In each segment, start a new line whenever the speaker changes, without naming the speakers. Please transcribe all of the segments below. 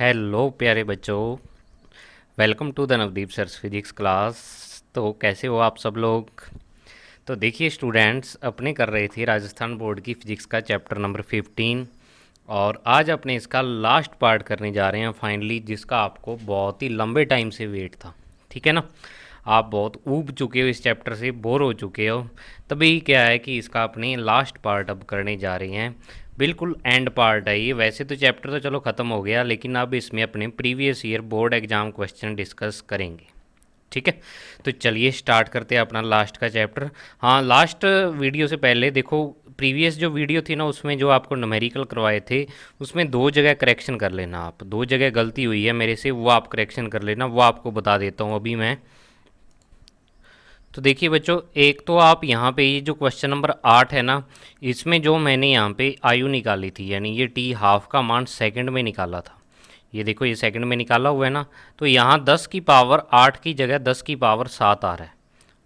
Hello प्यारे बच्चों, welcome to the Navdeep sir's physics class. तो कैसे हो आप सब लोग। तो देखिए स्टूडेंट्स, अपने कर रहे थे राजस्थान बोर्ड की फिजिक्स का चैप्टर नंबर 15 और आज अपने इसका लास्ट पार्ट करने जा रहे हैं फाइनली, जिसका आपको बहुत ही लंबे टाइम से वेट था। ठीक है ना, आप बहुत ऊब चुके हो, इस चैप्टर से बोर हो चुके हो। तभी क्या है कि इसका अपने लास्ट पार्ट अब करने जा रहे हैं। बिल्कुल एंड पार्ट है ये। वैसे तो चैप्टर तो चलो ख़त्म हो गया, लेकिन अब इसमें अपने previous year board exam question discuss करेंगे। ठीक है, तो चलिए स्टार्ट करते हैं अपना लास्ट का चैप्टर। हाँ, लास्ट वीडियो से पहले देखो, प्रीवियस जो वीडियो थी ना, उसमें जो आपको न्यूमेरिकल करवाए थे, उसमें दो जगह करेक्शन कर लेना। आप दो जगह गलती हुई है मेरे से, वो आप करेक्शन कर लेना। वो आपको बता देता हूँ अभी मैं। तो देखिए बच्चों, एक तो आप यहाँ पे ये जो क्वेश्चन नंबर 8 है ना, इसमें जो मैंने यहाँ पे आयु निकाली थी, यानी ये टी हाफ का मान सेकंड में निकाला था। ये देखो, ये सेकंड में निकाला हुआ है ना। तो यहाँ 10 की पावर 8 की जगह 10 की पावर 7 आ रहा है।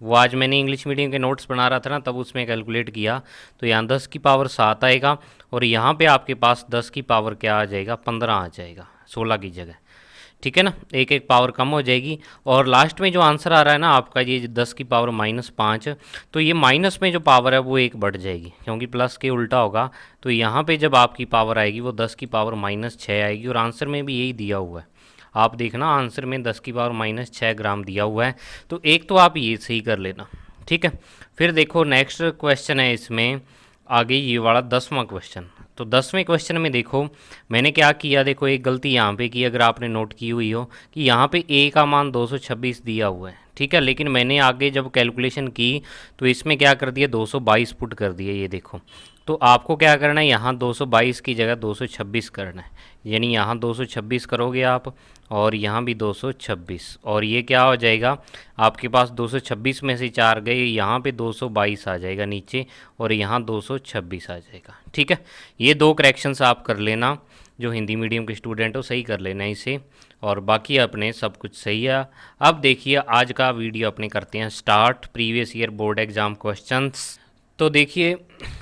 वो आज मैंने इंग्लिश मीडियम के नोट्स बना रहा था ना, तब उसमें कैलकुलेट किया। तो यहाँ 10 की पावर 7 आएगा और यहाँ पे आपके पास 10 की पावर क्या आ जाएगा, 15 आ जाएगा 16 की जगह। ठीक है ना, एक एक पावर कम हो जाएगी। और लास्ट में जो आंसर आ रहा है ना आपका, ये 10 की पावर -5, तो ये माइनस में जो पावर है वो एक बढ़ जाएगी, क्योंकि प्लस के उल्टा होगा। तो यहाँ पे जब आपकी पावर आएगी वो 10 की पावर -6 आएगी। और आंसर में भी यही दिया हुआ है, आप देखना आंसर में 10 की पावर -6 ग्राम दिया हुआ है। तो एक तो आप ये सही कर लेना। ठीक है, फिर देखो नेक्स्ट क्वेश्चन है इसमें आगे, ये वाला 10वां क्वेश्चन। तो 10वें क्वेश्चन में देखो मैंने क्या किया। देखो एक गलती यहाँ पे की, अगर आपने नोट की हुई हो, कि यहाँ पे ए का मान 226 दिया हुआ है। ठीक है, लेकिन मैंने आगे जब कैलकुलेशन की तो इसमें क्या कर दिया, 222 पुट कर दिया। ये देखो, तो आपको क्या करना है, यहाँ 222 की जगह 226 करना है। यानी यहाँ 226 करोगे आप, और यहाँ भी 226, और ये क्या हो जाएगा आपके पास, 226 में से 4 गए, यहाँ पे 222 आ जाएगा नीचे, और यहाँ 226 आ जाएगा। ठीक है, ये दो करेक्शंस आप कर लेना, जो हिंदी मीडियम के स्टूडेंट हो सही कर लेना इसे, और बाकी अपने सब कुछ सही है। अब देखिए आज का वीडियो अपने करते हैं start, previous year board exam questions. तो देखिए,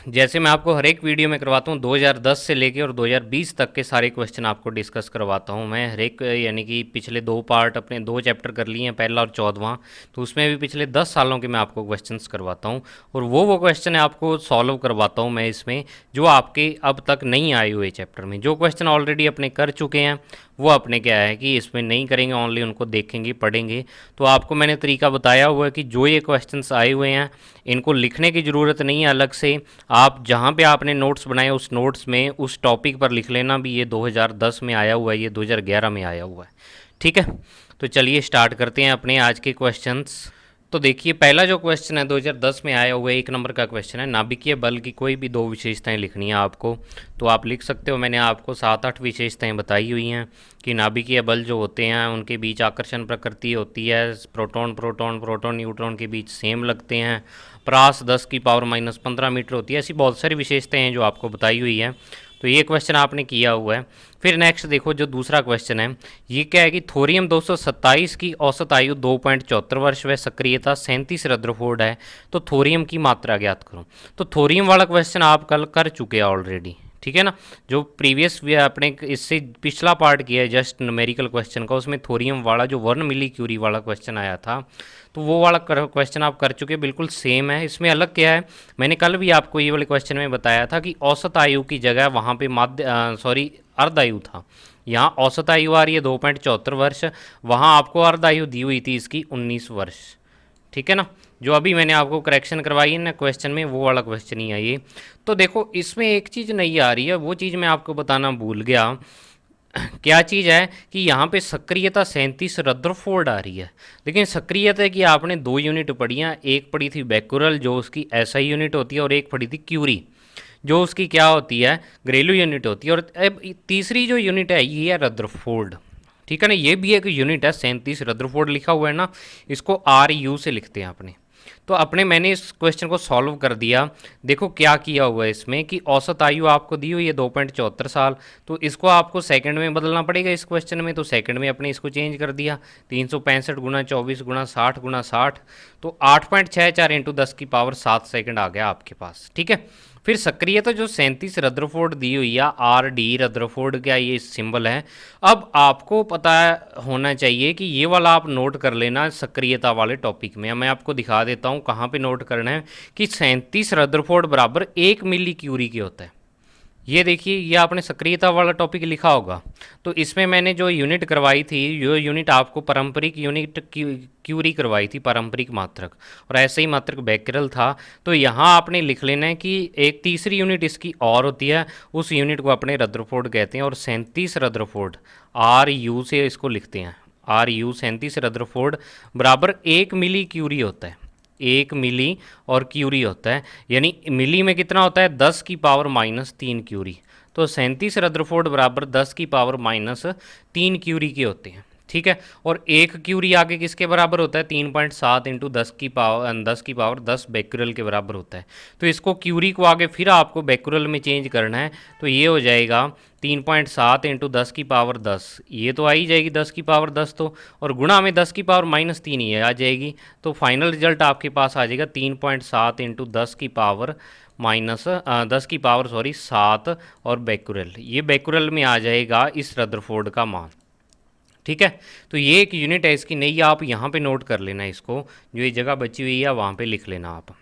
जैसे मैं आपको हर एक वीडियो में करवाता हूँ, 2010 से लेके और 2020 तक के सारे क्वेश्चन आपको डिस्कस करवाता हूँ मैं हर एक, यानी कि पिछले दो पार्ट अपने दो चैप्टर कर लिए हैं, पहला और 14वां। तो उसमें भी पिछले 10 सालों के मैं आपको क्वेश्चंस करवाता हूँ, और वो क्वेश्चन है आपको सॉल्व करवाता हूँ मैं इसमें, जो आपके अब तक नहीं आए हुए चैप्टर में। जो क्वेश्चन ऑलरेडी अपने कर चुके हैं वो अपने क्या है कि इसमें नहीं करेंगे, ओनली उनको देखेंगे पढ़ेंगे। तो आपको मैंने तरीका बताया हुआ है कि जो ये क्वेश्चंस आए हुए हैं इनको लिखने की ज़रूरत नहीं है अलग से। आप जहाँ पे आपने नोट्स बनाए उस नोट्स में उस टॉपिक पर लिख लेना भी, ये 2010 में आया हुआ है, ये 2011 में आया हुआ है। ठीक है, तो चलिए स्टार्ट करते हैं अपने आज के क्वेश्चंस। तो देखिए पहला जो क्वेश्चन है 2010 में आया हुआ है, 1 नंबर का क्वेश्चन है। नाभिकीय बल की कोई भी दो विशेषताएं लिखनी है आपको, तो आप लिख सकते हो। मैंने आपको 7-8 विशेषताएं बताई हुई हैं कि नाभिकीय बल जो होते हैं उनके बीच आकर्षण प्रकृति होती है, प्रोटॉन प्रोटॉन प्रोटॉन न्यूट्रॉन के बीच सेम लगते हैं, प्रास 10 की पावर -15 मीटर होती है। ऐसी बहुत सारी विशेषताएं हैं जो आपको बताई हुई है। तो ये क्वेश्चन आपने किया हुआ है। फिर नेक्स्ट देखो, जो दूसरा क्वेश्चन है ये क्या है कि थोरियम 227 की औसत आयु 2.74 वर्ष व सक्रियता 37 रदरफोर्ड है, तो थोरियम की मात्रा ज्ञात करो। तो थोरियम वाला क्वेश्चन आप कल कर चुके हैं ऑलरेडी। ठीक है ना, जो प्रीवियस अपने इससे पिछला पार्ट किया है जस्ट न्यूमेरिकल क्वेश्चन का, उसमें थोरियम वाला जो 1 मिली क्यूरी वाला क्वेश्चन आया था, तो वो वाला क्वेश्चन आप कर चुके, बिल्कुल सेम है। इसमें अलग क्या है, मैंने कल भी आपको ये वाले क्वेश्चन में बताया था कि औसत आयु की जगह वहाँ पे अर्ध आयु था। यहाँ औसत आयु आ रही है 2.74 वर्ष, वहाँ आपको अर्ध आयु दी हुई थी इसकी 19 वर्ष। ठीक है ना, जो अभी मैंने आपको करेक्शन करवाई है ना क्वेश्चन में, वो वाला क्वेश्चन ही है ये। तो देखो इसमें एक चीज़ नहीं आ रही है, वो चीज़ मैं आपको बताना भूल गया। क्या चीज़ है कि यहाँ पे सक्रियता 37 रदरफोर्ड आ रही है, लेकिन सक्रियता की आपने दो यूनिट पढ़ी हैं। एक पढ़ी थी बैकुरल जो उसकी एसआई यूनिट होती है, और एक पढ़ी थी क्यूरी जो उसकी क्या होती है, घरेलू यूनिट होती है। और अब तीसरी जो यूनिट है ये है रदरफोर्ड। ठीक है ना, ये भी एक यूनिट है, 37 रदरफोर्ड लिखा हुआ है ना, इसको RU से लिखते हैं अपने। तो अपने मैंने इस क्वेश्चन को सॉल्व कर दिया। देखो क्या किया हुआ है इसमें कि औसत आयु आपको दी हुई है 2.74 साल, तो इसको आपको सेकंड में बदलना पड़ेगा इस क्वेश्चन में। तो सेकंड में अपने इसको चेंज कर दिया, 365 गुना 24 गुना 60 गुना 60, तो 8.64 × 10 की पावर 7 सेकंड आ गया आपके पास। ठीक है, फिर सक्रियता जो 37 रदरफोर्ड दी हुई है, आर डी रदरफोर्ड का ये सिंबल है। अब आपको पता होना चाहिए कि ये वाला आप नोट कर लेना सक्रियता वाले टॉपिक में। मैं आपको दिखा देता हूँ कहाँ पे नोट करना है कि 37 रदरफोर्ड बराबर 1 मिली क्यूरी की होता है। ये देखिए, ये आपने सक्रियता वाला टॉपिक लिखा होगा, तो इसमें मैंने जो यूनिट करवाई थी, जो यूनिट आपको पारंपरिक यूनिट क्यूरी करवाई थी, पारंपरिक मात्रक, और ऐसे ही मात्रक बैकरल था। तो यहाँ आपने लिख लेना है कि एक तीसरी यूनिट इसकी और होती है, उस यूनिट को अपने रदरफोर्ड कहते हैं। और 37 रदरफोर्ड आर यू से इसको लिखते हैं, आर यू 37 रदरफोर्ड बराबर 1 मिली क्यूरी होता है, 1 मिली और क्यूरी होता है, यानी मिली में कितना होता है 10 की पावर माइनस 3 क्यूरी। तो 37 रदरफोर्ड बराबर 10 की पावर माइनस 3 क्यूरी के होते हैं, ठीक है। और 1 क्यूरी आगे किसके बराबर होता है, 3.7 इंटू 10 बैक्यूरल के बराबर होता है। तो इसको क्यूरी को आगे फिर आपको बैक्यूरल में चेंज करना है, तो ये हो जाएगा 3.7 इंटू 10 की पावर 10, ये तो आ ही जाएगी 10 की पावर 10 तो, और गुणा में 10 की पावर-3 ये आ जाएगी। तो फाइनल रिजल्ट आपके पास आ जाएगा 3.7 इंटू 10 की पावर 7 और बैक्यूरल, ये बैक्यूरल में आ जाएगा इस रदरफोर्ड का मान, ठीक है। तो ये एक यूनिट है इसकी, नहीं आप यहाँ पे नोट कर लेना इसको, जो ये जगह बची हुई है वहाँ पे लिख लेना आप।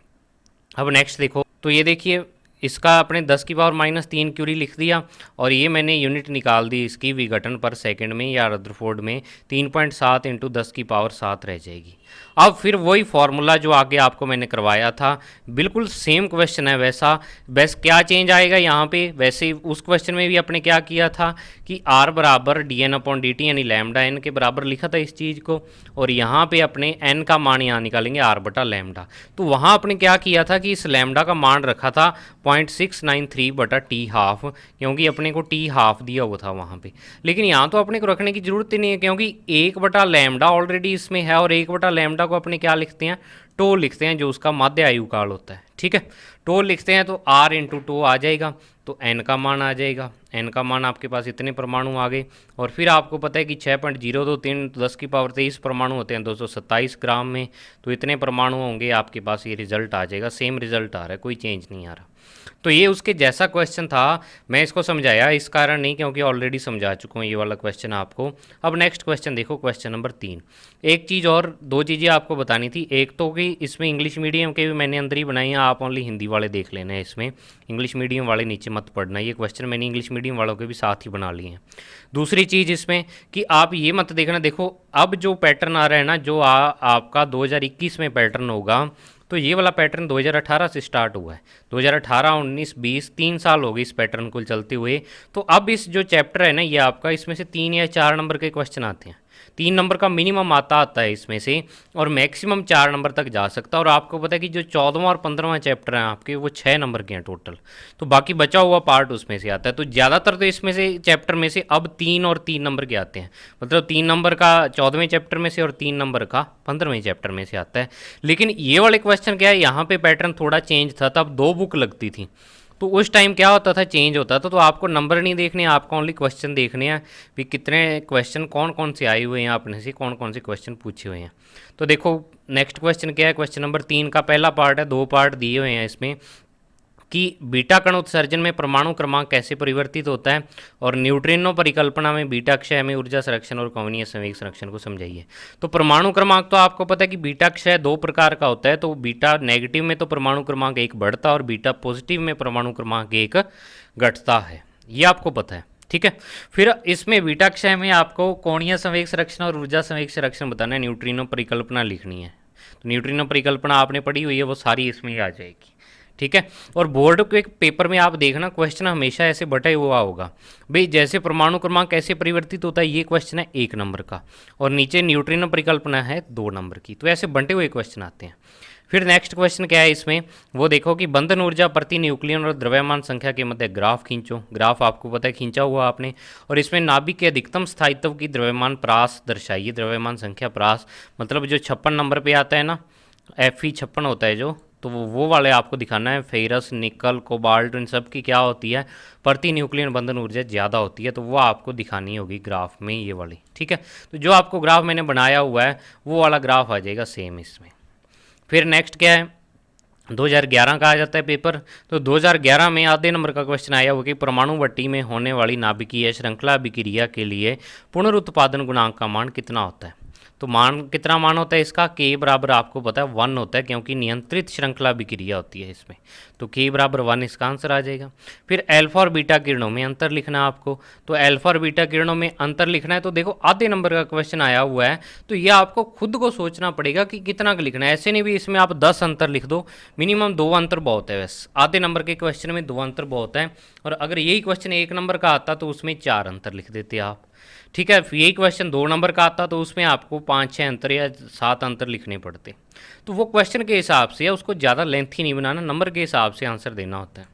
अब नेक्स्ट देखो, तो ये देखिए इसका अपने 10 की पावर-3 क्यूरी लिख दिया, और ये मैंने यूनिट निकाल दी इसकी विघटन पर सेकंड में या रदरफोर्ड में, 3.7 इंटू 10 की पावर 7 रह जाएगी। अब फिर वही फार्मूला जो आगे आपको मैंने करवाया था, बिल्कुल सेम क्वेश्चन है वैसा, बस क्या चेंज आएगा यहाँ पे, वैसे उस क्वेश्चन में भी अपने क्या किया था कि आर बराबर D N upon D T, यानी लैम्डा एन के बराबर लिखा था इस चीज़ को, और यहाँ पे अपने एन का मान यहाँ निकालेंगे आर बटा लैम्डा। तो वहाँ अपने क्या किया था कि इस लैम्डा का मान रखा था 0.693 बटा टी हाफ, क्योंकि अपने को टी हाफ दिया हुआ था वहाँ पे। लेकिन यहाँ तो अपने को रखने की जरूरत ही नहीं है, क्योंकि 1 बटा लैम्डा ऑलरेडी इसमें है, और 1 बटा लैम्डा को अपने क्या लिखते हैं, टो लिखते हैं, जो उसका माध्य आयु काल होता है, ठीक है। टो लिखते हैं तो आर इंटू टो आ जाएगा, तो एन का मान आ जाएगा, एन का मान आपके पास इतने परमाणु आ गए। और फिर आपको पता है कि 6.023 10 की पावर 23 परमाणु होते हैं 227 ग्राम में, तो इतने परमाणु होंगे आपके पास, ये रिजल्ट आ जाएगा, सेम रिजल्ट आ रहा है, कोई चेंज नहीं आ रहा। तो ये उसके जैसा क्वेश्चन था, मैं इसको समझाया इस कारण नहीं क्योंकि ऑलरेडी समझा चुका हूँ ये वाला क्वेश्चन आपको। अब नेक्स्ट क्वेश्चन देखो, क्वेश्चन नंबर 3। एक चीज़ और, दो चीज़ें आपको बतानी थी, एक तो कि इसमें इंग्लिश मीडियम के भी मैंने अंदर ही बनाई हैं, आप ओनली हिंदी वाले देख लेना है, इसमें इंग्लिश मीडियम वाले नीचे मत पढ़ना, ये क्वेश्चन मैंने इंग्लिश मीडियम वालों के भी साथ ही बना लिए हैं। दूसरी चीज़ इसमें कि आप ये मत देखना, देखो अब जो पैटर्न आ रहा है ना, जो आपका 2021 में पैटर्न होगा, तो ये वाला पैटर्न 2018 से स्टार्ट हुआ है, 2018, 19, 20 3 साल हो गए इस पैटर्न को चलते हुए। तो अब इस जो चैप्टर है ना ये आपका, इसमें से 3 या 4 नंबर के क्वेश्चन आते हैं, 3 नंबर का मिनिमम आता है इसमें से, और मैक्सिमम 4 नंबर तक जा सकता है। और आपको पता है कि जो 14वां और 15वां चैप्टर हैं आपके, वो 6 नंबर के हैं टोटल, तो बाकी बचा हुआ पार्ट उसमें से आता है। तो ज़्यादातर तो इसमें से चैप्टर में से अब 3 और 3 नंबर के आते हैं, मतलब 3 नंबर का 14वें चैप्टर में से और 3 नंबर का 15वें चैप्टर में से आता है। लेकिन ये वाले क्वेश्चन क्या है, यहाँ पे पैटर्न थोड़ा चेंज था, तब 2 बुक लगती थी, तो उस टाइम क्या होता था, चेंज होता था। तो आपको नंबर नहीं देखने, आपको ओनली क्वेश्चन देखने हैं भी कितने क्वेश्चन कौन कौन से आए हुए हैं, आपने से कौन कौन से क्वेश्चन पूछे हुए हैं। तो देखो नेक्स्ट क्वेश्चन क्या है, क्वेश्चन नंबर 3 का पहला पार्ट है, 2 पार्ट दिए हुए हैं इसमें, कि बीटा कण उत्सर्जन में परमाणु क्रमांक कैसे परिवर्तित होता है, और न्यूट्रिनो परिकल्पना में बीटा क्षय में ऊर्जा संरक्षण और कवनीय संवेग संरक्षण को समझाइए। तो परमाणु क्रमांक तो आपको पता है कि बीटा क्षय 2 प्रकार का होता है, तो बीटा नेगेटिव में तो परमाणु क्रमांक 1 बढ़ता है, और बीटा पॉजिटिव में परमाणु क्रमांक 1 घटता है, ये आपको पता है, ठीक है। फिर इसमें बीटा क्षय में आपको कोणीय संवेग संरक्षण और ऊर्जा संवेग संरक्षण बताना है, न्यूट्रिनो परिकल्पना लिखनी है। तो न्यूट्रिनो परिकल्पना आपने पढ़ी हुई है, वो सारी इसमें ही आ जाएगी, ठीक है। और बोर्ड के पेपर में आप देखना क्वेश्चन हमेशा ऐसे बटा हुआ होगा, भाई जैसे परमाणु क्रमांक कैसे परिवर्तित होता है, ये क्वेश्चन है 1 नंबर का, और नीचे न्यूट्रिनो परिकल्पना है 2 नंबर की, तो ऐसे बंटे हुए क्वेश्चन आते हैं। फिर नेक्स्ट क्वेश्चन क्या है इसमें, वो देखो कि बंधन ऊर्जा प्रति न्यूक्लियन और द्रव्यमान संख्या के मध्य ग्राफ खींचो। ग्राफ आपको पता है खींचा हुआ आपने, और इसमें नाभिक के अधिकतम स्थायित्व की द्रव्यमान प्रास दर्शाइए, द्रव्यमान संख्या प्रास, मतलब जो 56 नंबर पे आता है ना, Fe 56 होता है जो, तो वो वाले आपको दिखाना है। फेरस, निकल, कोबाल्ट, इन सब की क्या होती है, प्रति न्यूक्लियन बंधन ऊर्जा ज़्यादा होती है, तो वो आपको दिखानी होगी ग्राफ में, ये वाली, ठीक है। तो जो आपको ग्राफ मैंने बनाया हुआ है वो वाला ग्राफ आ जाएगा सेम इसमें। फिर नेक्स्ट क्या है, 2011 का आ जाता है पेपर। तो 2011 में आधे नंबर का क्वेश्चन आया वो कि परमाणु भट्टी में होने वाली नाभिकीय श्रृंखला अभिक्रिया के लिए पुनरुत्पादन गुणांक का मान कितना होता है। तो कितना मान होता है इसका, के बराबर आपको पता है 1 होता है, क्योंकि नियंत्रित श्रृंखला अभिक्रिया होती है इसमें। तो के बराबर 1 इसका आंसर आ जाएगा। फिर अल्फा और बीटा किरणों में अंतर लिखना है आपको। तो अल्फा और बीटा किरणों में अंतर लिखना है। तो देखो आधे नंबर का क्वेश्चन आया हुआ है, तो ये आपको खुद को सोचना पड़ेगा कि कितना का लिखना है। ऐसे नहीं भी इसमें आप 10 अंतर लिख दो, मिनिमम 2 अंतर बहुत है। बस आधे नंबर के क्वेश्चन में 2 अंतर बहुत है। और अगर यही क्वेश्चन 1 नंबर का आता तो उसमें 4 अंतर लिख देते आप। ठीक है, यही क्वेश्चन 2 नंबर का आता तो उसमें आपको 5-6 अंतर या 7 अंतर लिखने पड़ते। तो वो क्वेश्चन के हिसाब से या उसको ज़्यादा लेंथी नहीं बनाना, नंबर के हिसाब से आंसर देना होता है।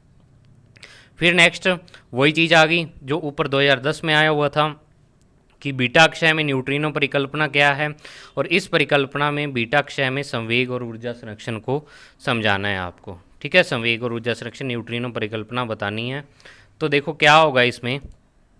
फिर नेक्स्ट वही चीज़ आ गई जो ऊपर 2010 में आया हुआ था कि बीटा क्षय में न्यूट्रिनो परिकल्पना क्या है, और इस परिकल्पना में बीटा क्षय में संवेग और ऊर्जा संरक्षण को समझाना है आपको। ठीक है, संवेग और ऊर्जा संरक्षण न्यूट्रिनो परिकल्पना बतानी है। तो देखो क्या होगा इसमें,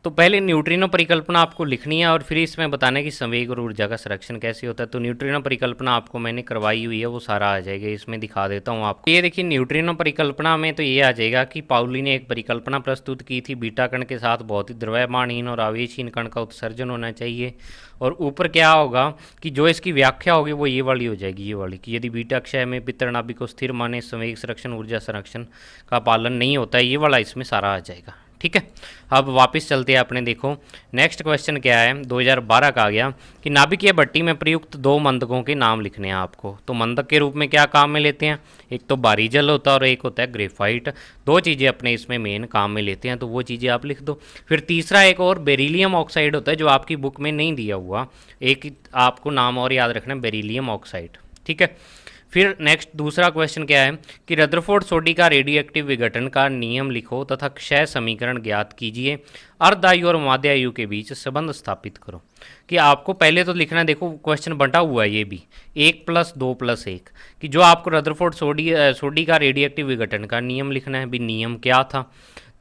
तो पहले न्यूट्रिनो परिकल्पना आपको लिखनी है और फिर इसमें बताना है कि संवेग और ऊर्जा का संरक्षण कैसे होता है। तो न्यूट्रिनो परिकल्पना आपको मैंने करवाई हुई है, वो सारा आ जाएगा, इसमें दिखा देता हूँ आपको। ये देखिए न्यूट्रिनो परिकल्पना में तो ये आ जाएगा कि पाउली ने एक परिकल्पना प्रस्तुत की थी, बीटा कण के साथ बहुत ही द्रव्यमानहीन और आवेशहीन कण का उत्सर्जन होना चाहिए। और ऊपर क्या होगा कि जो इसकी व्याख्या होगी वो ये वाली हो जाएगी, ये वाली कि यदि बीटा क्षय में पितृ नाभिक को स्थिर माने संवेग संरक्षण ऊर्जा संरक्षण का पालन नहीं होता है, ये वाला इसमें सारा आ जाएगा। ठीक है, अब वापस चलते हैं अपने। देखो नेक्स्ट क्वेश्चन क्या है, 2012 का आ गया कि नाभिकीय भट्टी में प्रयुक्त 2 मंदकों के नाम लिखने हैं आपको। तो मंदक के रूप में क्या काम में लेते हैं, एक तो बारी जल होता है और एक होता है ग्रेफाइट। 2 चीज़ें अपने इसमें मेन काम में लेते हैं, तो वो चीज़ें आप लिख दो। फिर तीसरा एक और बेरिलियम ऑक्साइड होता है जो आपकी बुक में नहीं दिया हुआ, एक आपको नाम और याद रखना है, बेरिलियम ऑक्साइड। ठीक है, फिर नेक्स्ट दूसरा क्वेश्चन क्या है कि रदरफोर्ड सोडी का रेडियो एक्टिव विघटन का नियम लिखो तथा क्षय समीकरण ज्ञात कीजिए, अर्ध आयु और माध्य आयु के बीच संबंध स्थापित करो। कि आपको पहले तो लिखना है, देखो क्वेश्चन बंटा हुआ है ये भी 1 + 2 + 1, कि जो आपको रदरफोर्ड सोडी का रेडियो एक्टिव विघटन का नियम लिखना है। भी नियम क्या था,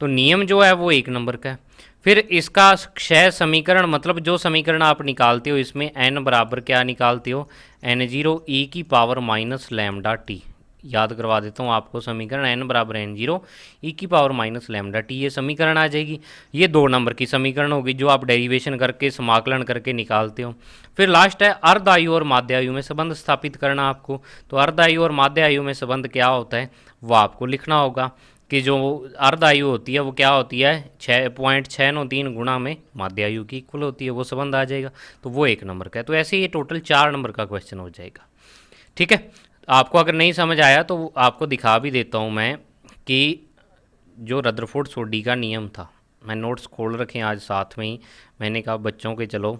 तो नियम जो है वो 1 नंबर का है। फिर इसका क्षय समीकरण, मतलब जो समीकरण आप निकालते हो इसमें n बराबर क्या निकालते हो, n0 e⁻ λt। याद करवा देता हूँ आपको समीकरण, n बराबर n0 e⁻ λt, ये समीकरण आ जाएगी। ये 2 नंबर की समीकरण होगी जो आप डेरिवेशन करके समाकलन करके निकालते हो। फिर लास्ट है अर्ध आयु और माध्य आयु में संबंध स्थापित करना आपको। तो अर्ध आयु और माध्य आयु में संबंध क्या होता है वो आपको लिखना होगा कि जो अर्ध आयु होती है वो क्या होती है, 6.693 गुणा में माध्य आयु की इक्वल होती है, वो संबंध आ जाएगा। तो वो 1 नंबर का है। तो ऐसे ही ये टोटल 4 नंबर का क्वेश्चन हो जाएगा। ठीक है, आपको अगर नहीं समझ आया तो आपको दिखा भी देता हूँ मैं कि जो रदरफोर्ड सोडी का नियम था, मैं नोट्स खोल रखे हैं आज साथ में ही, मैंने कहा बच्चों के चलो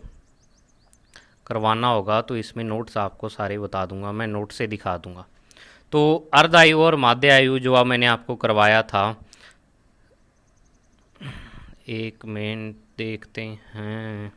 करवाना होगा तो इसमें नोट्स आपको सारे बता दूंगा, मैं नोट से दिखा दूंगा। तो अर्ध आयु और माध्य आयु जो मैंने आपको करवाया था, 1 मिनट देखते हैं।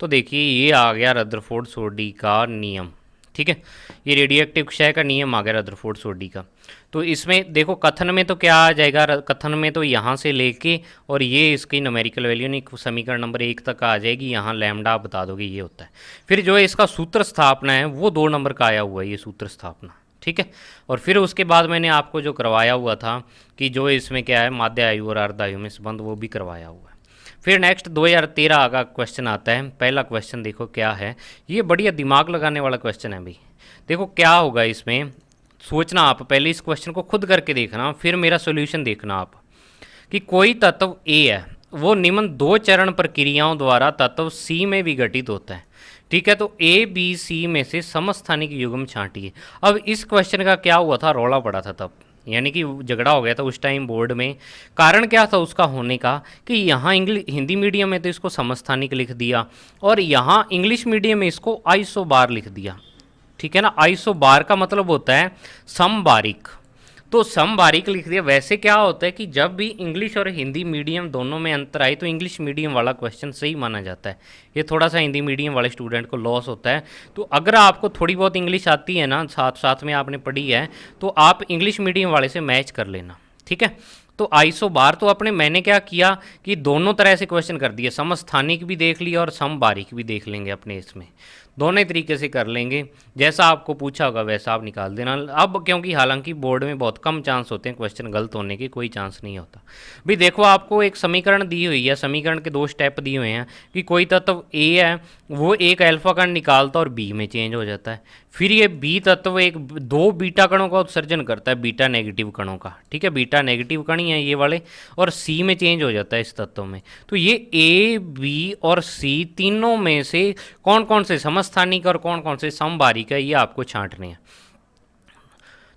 तो देखिए ये आ गया रदरफोर्ड सोडी का नियम। ठीक है, ये रेडियो एक्टिव क्षय का नियम आ गया रदरफोर्ड सोडी का। तो इसमें देखो कथन में तो क्या आ जाएगा, कथन में तो यहाँ से लेके और ये इसकी न्यूमेरिकल वैल्यू नहीं, समीकरण नंबर 1 तक आ जाएगी, यहाँ लैम्डा आप बता दोगे ये होता है। फिर जो इसका सूत्र स्थापना है वो 2 नंबर का आया हुआ है, ये सूत्र स्थापना। ठीक है, और फिर उसके बाद मैंने आपको जो करवाया हुआ था कि जो इसमें क्या है माध्य आयु और अर्ध आयु में संबंध, वो भी करवाया हुआ है। फिर नेक्स्ट 2013 का क्वेश्चन आता है। पहला क्वेश्चन देखो क्या है, ये बढ़िया दिमाग लगाने वाला क्वेश्चन है भाई। देखो क्या होगा इसमें, सोचना आप पहले इस क्वेश्चन को खुद करके देखना, फिर मेरा सोल्यूशन देखना आप। कि कोई तत्व ए है, वो निम्न 2 चरण प्रक्रियाओं द्वारा तत्व सी में विघटित होता है। ठीक है, तो ए बी सी में से समस्थानिक युग्म छांटिए। अब इस क्वेश्चन का क्या हुआ था, रौला पड़ा था तब, यानी कि झगड़ा हो गया था उस टाइम बोर्ड में। कारण क्या था उसका होने का कि यहाँ हिंदी मीडियम में तो इसको समस्थानिक लिख दिया और यहाँ इंग्लिश मीडियम में इसको आइसोबार लिख दिया। ठीक है ना, आइसोबार का मतलब होता है समबारिक, तो समबारिक लिख दिया। वैसे क्या होता है कि जब भी इंग्लिश और हिंदी मीडियम दोनों में अंतर आए तो इंग्लिश मीडियम वाला क्वेश्चन सही माना जाता है। ये थोड़ा सा हिंदी मीडियम वाले स्टूडेंट को लॉस होता है। तो अगर आपको थोड़ी बहुत इंग्लिश आती है ना, साथ साथ में आपने पढ़ी है, तो आप इंग्लिश मीडियम वाले से मैच कर लेना। ठीक है, तो आइसोबार तो अपने मैंने क्या किया कि दोनों तरह से क्वेश्चन कर दिए, समस्थानिक भी देख लिया और समबारिक भी देख लेंगे अपने इसमें, दोनों ही तरीके से कर लेंगे, जैसा आपको पूछा होगा वैसा आप निकाल देना। अब क्योंकि हालांकि बोर्ड में बहुत कम चांस होते हैं क्वेश्चन गलत होने के, कोई चांस नहीं होता। भी देखो आपको एक समीकरण दी हुई है, समीकरण के दो स्टेप दिए हुए हैं कि कोई तत्व ए है वो एक अल्फा कण निकालता और बी में चेंज हो जाता है, फिर ये बी तत्व एक दो बीटा कणों का उत्सर्जन करता है, बीटा नेगेटिव कणों का, ठीक है, बीटा नेगेटिव कण ही है ये वाले, और सी में चेंज हो जाता है इस तत्व में। तो ये ए बी और सी तीनों में से कौन कौन से समस्थानिक और कौन कौन से समबारिक है ये आपको छांटने हैं।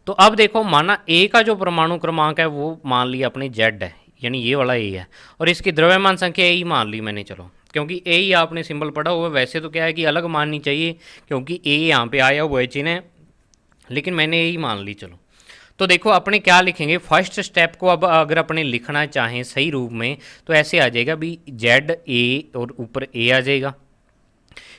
तो अब देखो, माना ए का जो परमाणु क्रमांक है वो मान लिया अपने जेड है, यानी ये वाला ए है, और इसकी द्रव्यमान संख्या ए ही मान ली मैंने, चलो क्योंकि ए ही आपने सिंबल पढ़ा हुआ है, वैसे तो क्या है कि अलग माननी चाहिए क्योंकि ए यहाँ पे आया हुआ है चिन्ह, लेकिन मैंने ए ही मान ली। चलो तो देखो अपने क्या लिखेंगे, फर्स्ट स्टेप को अब अगर अपने लिखना चाहें सही रूप में तो ऐसे आ जाएगा भी जेड ए और ऊपर ए आ जाएगा,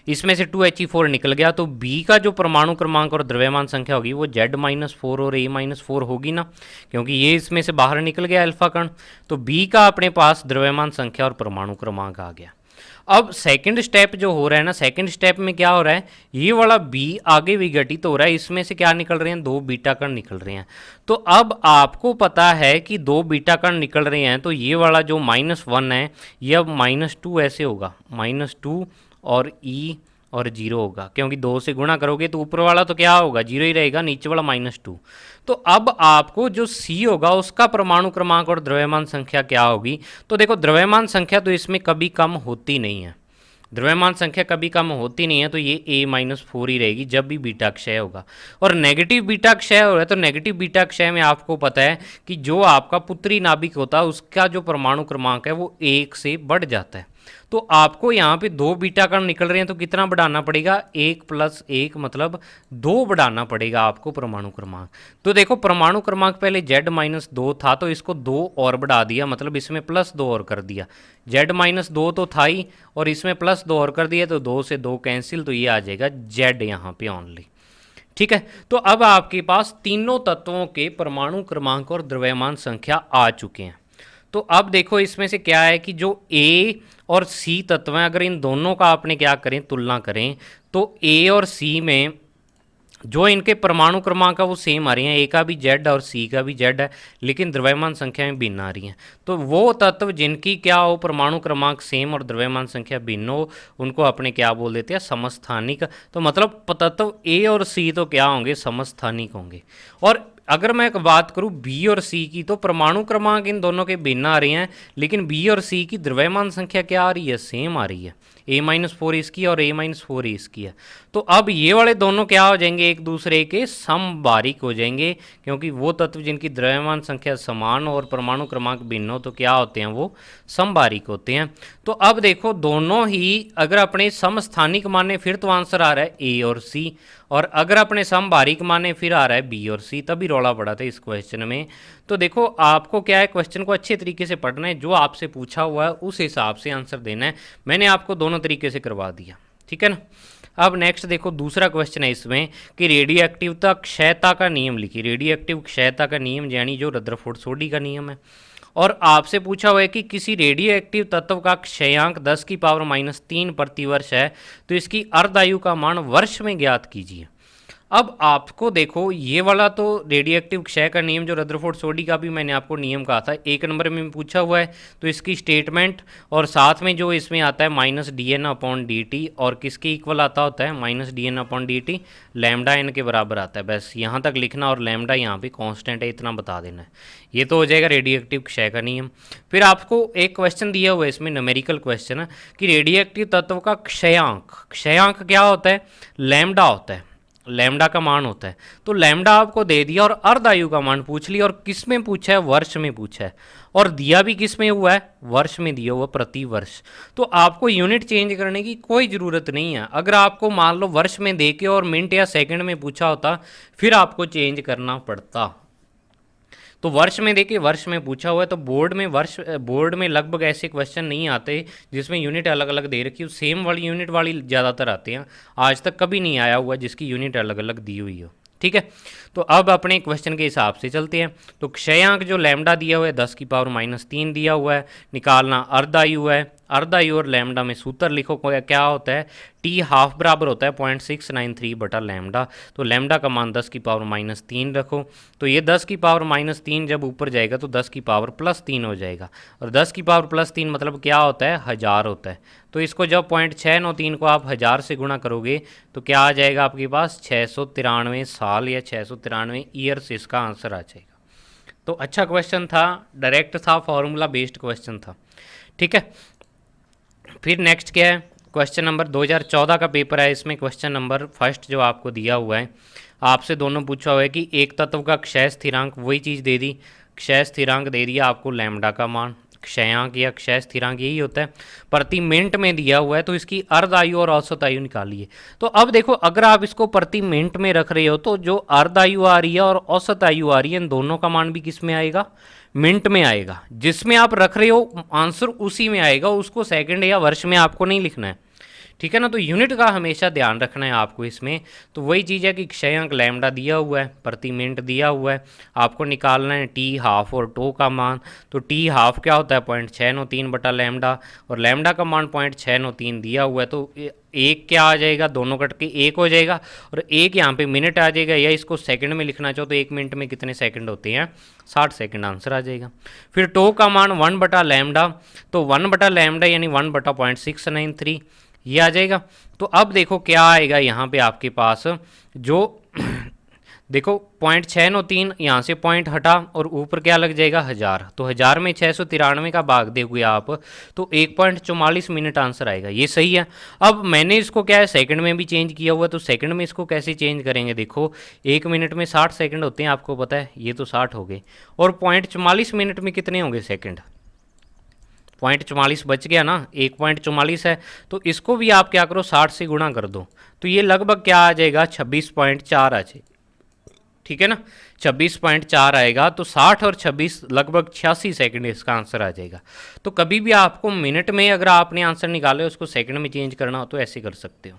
इसमें से 2He4 निकल गया, तो B का जो परमाणु क्रमांक और द्रव्यमान संख्या होगी वो Z-4 और A-4 होगी ना, क्योंकि ये इसमें से बाहर निकल गया अल्फा कण, तो B का अपने पास द्रव्यमान संख्या और परमाणु क्रमांक आ गया। अब सेकंड स्टेप जो हो रहा है ना, सेकंड स्टेप में क्या हो रहा है, ये वाला B आगे विघटित हो रहा है, इसमें से क्या निकल रहे हैं, दो बीटा कण निकल रहे हैं। तो अब आपको पता है कि दो बीटा कण निकल रहे हैं, तो ये वाला जो -1 है ये अब -2 ऐसे होगा, -2 और ई और 0 होगा, क्योंकि 2 से गुणा करोगे तो ऊपर वाला तो क्या होगा, 0 ही रहेगा, नीचे वाला -2। तो अब आपको जो C होगा उसका परमाणु क्रमांक और द्रव्यमान संख्या क्या होगी, तो देखो द्रव्यमान संख्या तो इसमें कभी कम होती नहीं है, द्रव्यमान संख्या कभी कम होती नहीं है, तो ये A-4 ही रहेगी जब भी बीटा क्षय होगा। और नेगेटिव बीटा क्षय हो रहा है, तो नेगेटिव बीटा क्षय में आपको पता है कि जो आपका पुत्री नाभिक होता है उसका जो परमाणु क्रमांक है वो 1 से बढ़ जाता है। तो आपको यहाँ पे दो बीटा कण निकल रहे हैं, तो कितना बढ़ाना पड़ेगा, 1 + 1 मतलब 2 बढ़ाना पड़ेगा आपको परमाणु क्रमांक। तो देखो परमाणु क्रमांक पहले Z-2 था, तो इसको 2 और बढ़ा दिया, मतलब इसमें +2 और कर दिया, Z-2 तो था ही और इसमें +2 और कर दिया, तो 2 से 2 कैंसिल, तो ये आ जाएगा Z यहाँ पे ओनली, ठीक है। तो अब आपके पास तीनों तत्वों के परमाणु क्रमांक और द्रव्यमान संख्या आ चुके हैं। तो अब देखो इसमें से क्या है कि जो ए और सी तत्व हैं, अगर इन दोनों का आपने क्या करें, तुलना करें, तो ए और सी में जो इनके परमाणु क्रमांक है वो सेम आ रही हैं, ए का भी जेड और सी का भी जेड है, लेकिन द्रव्यमान संख्या में भिन्न आ रही हैं। तो वो तत्व जिनकी क्या हो, परमाणु क्रमांक सेम और द्रव्यमान संख्या भिन्न हो, उनको अपने क्या बोल देते हैं, समस्थानिक। तो मतलब तत्व ए और सी तो क्या होंगे, समस्थानिक होंगे। और अगर मैं एक बात करूं बी और सी की, तो परमाणु क्रमांक इन दोनों के भिन्न आ रहे हैं, लेकिन बी और सी की द्रव्यमान संख्या क्या आ रही है, सेम आ रही है, A-4 इसकी और A-4 इसकी है। तो अब ये वाले दोनों क्या हो जाएंगे, एक दूसरे के समबारिक हो जाएंगे, क्योंकि वो तत्व जिनकी द्रव्यमान संख्या समान और परमाणु क्रमांक भिन्न हो तो क्या होते हैं, वो समबारिक होते हैं। तो अब देखो दोनों ही अगर अपने समस्थानिक माने फिर तो आंसर आ रहा है ए और सी, और अगर अपने समबारिक माने फिर आ रहा है बी और सी, तभी रौला पड़ा था इस क्वेश्चन में। तो देखो आपको क्या है, क्वेश्चन को अच्छे तरीके से पढ़ना है, जो आपसे पूछा हुआ है उस हिसाब से आंसर देना है। मैंने आपको दोनों तरीके से करवा दिया, ठीक है ना। अब नेक्स्ट देखो दूसरा क्वेश्चन है इसमें कि रेडियो एक्टिवता क्षयता का नियम लिखिए। रेडियो एक्टिव क्षयता का नियम यानी जो रदरफोर्ड सोडी का नियम है, और आपसे पूछा हुआ है कि किसी रेडियो एक्टिव तत्व का क्षयांक 10⁻³ प्रतिवर्ष है, तो इसकी अर्धायु का मान वर्ष में ज्ञात कीजिए। अब आपको देखो ये वाला तो रेडियो एक्टिव क्षय का नियम जो रदरफोर्ड सोडी का भी मैंने आपको नियम कहा था, 1 नंबर में पूछा हुआ है, तो इसकी स्टेटमेंट और साथ में जो इसमें आता है -dN/dt, और किसके इक्वल आता होता है, -dN/dt लैम्डा n के बराबर आता है। बस यहाँ तक लिखना, और लैम्डा यहाँ पे कांस्टेंट है, इतना बता देना है। ये तो हो जाएगा रेडियो एक्टिव क्षय का नियम। फिर आपको एक क्वेश्चन दिया हुआ है इसमें, न्यूमेरिकल क्वेश्चन है कि रेडियो एक्टिव तत्व का क्षयांक, क्षयांक क्या होता है, लैम्डा होता है, लैम्डा का मान होता है। तो लैम्डा आपको दे दिया और अर्धायु का मान पूछ लिया, और किस में पूछा है, वर्ष में पूछा है, और दिया भी किस में हुआ है, वर्ष में दिया हुआ, प्रति वर्ष। तो आपको यूनिट चेंज करने की कोई ज़रूरत नहीं है। अगर आपको मान लो वर्ष में दे के और मिनट या सेकंड में पूछा होता फिर आपको चेंज करना पड़ता। तो वर्ष में देखिए, वर्ष में पूछा हुआ है, तो बोर्ड में लगभग ऐसे क्वेश्चन नहीं आते जिसमें यूनिट अलग अलग दे रखी हो, सेम वाली यूनिट वाली ज़्यादातर आते हैं। आज तक कभी नहीं आया हुआ जिसकी यूनिट अलग अलग दी हुई हो, ठीक है। तो अब अपने क्वेश्चन के हिसाब से चलते हैं। तो क्षयांक जो लैम्डा दिया हुआ है 10⁻³ दिया हुआ है, निकालना अर्धायु है। अर्धायु और लैम्डा में सूत्र लिखो, क्या होता है, टी हाफ बराबर होता है 0.693 बटा लैम्डा। तो लैम्डा का मान 10⁻³ रखो। तो ये 10⁻³ जब ऊपर जाएगा तो 10⁻+3 हो जाएगा, और 10⁻+3 मतलब क्या होता है, 1000 होता है। तो इसको जब 0.693 को आप 1000 से गुणा करोगे तो क्या आ जाएगा आपके पास, 693 साल या 693 ईयर्स इसका आंसर आ जाएगा। तो अच्छा क्वेश्चन था, डायरेक्ट था, फॉर्मूला बेस्ड क्वेश्चन था। ठीक है। फिर नेक्स्ट क्या है, क्वेश्चन नंबर 2014 का पेपर है, इसमें क्वेश्चन नंबर फर्स्ट जो आपको दिया हुआ है, आपसे दोनों पूछा हुआ है कि एक तत्व का क्षय स्थिरांक, वही चीज़ दे दी, क्षय स्थिरांक दे दिया आपको लैम्डा का मान, क्षयांक या क्षय स्थिरांक यही होता है, प्रति मिनट में दिया हुआ है, तो इसकी अर्ध आयु और औसत आयु निकालिए। तो अब देखो, अगर आप इसको प्रति मिनट में रख रहे हो तो जो अर्ध आयु आ रही है और औसत आयु आ रही है, इन दोनों का मान भी किस में आएगा, मिनट में आएगा। जिसमें आप रख रहे हो आंसर उसी में आएगा, उसको सेकंड या वर्ष में आपको नहीं लिखना है। ठीक है ना। तो यूनिट का हमेशा ध्यान रखना है आपको इसमें। तो वही चीज़ है कि क्षयांक लैम्डा दिया हुआ है, प्रति मिनट दिया हुआ है, आपको निकालना है टी हाफ और टो का मान। तो टी हाफ क्या होता है, 0.693 बटा लैम्डा, और लैम्डा का मान 0.693 दिया हुआ है। तो एक क्या आ जाएगा, दोनों कट के एक हो जाएगा, और एक यहाँ पे मिनट आ जाएगा, या इसको सेकंड में लिखना चाहो तो 1 मिनट में कितने सेकंड होते हैं, 60 सेकंड आंसर आ जाएगा। फिर टो का मान 1 बटा लैम्डा, तो 1 बटा लैम्डा यानी 1 बटा 0.693 ये आ जाएगा। तो अब देखो क्या आएगा यहाँ पे आपके पास, जो देखो 0.693 यहाँ से पॉइंट हटा और ऊपर क्या लग जाएगा, 1000। तो 1000 में 693 का भाग दोगे आप तो 1.44 मिनट आंसर आएगा। ये सही है। अब मैंने इसको क्या है, सेकंड में भी चेंज किया हुआ है, तो सेकंड में इसको कैसे चेंज करेंगे, देखो 1 मिनट में 60 सेकंड होते हैं, आपको पता है, ये तो 60 हो गए, और 0.44 मिनट में कितने होंगे सेकंड, 0.44 बच गया ना, 1.44 है, तो इसको भी आप क्या करो, 60 से गुणा कर दो, तो ये लगभग क्या आ जाएगा, 26.4 आ जाएगा। ठीक है ना, 26.4 आएगा। तो 60 और 26 लगभग 86 सेकंड इसका आंसर आ जाएगा। तो कभी भी आपको मिनट में अगर आपने आंसर निकाले उसको सेकंड में चेंज करना हो तो ऐसे कर सकते हो।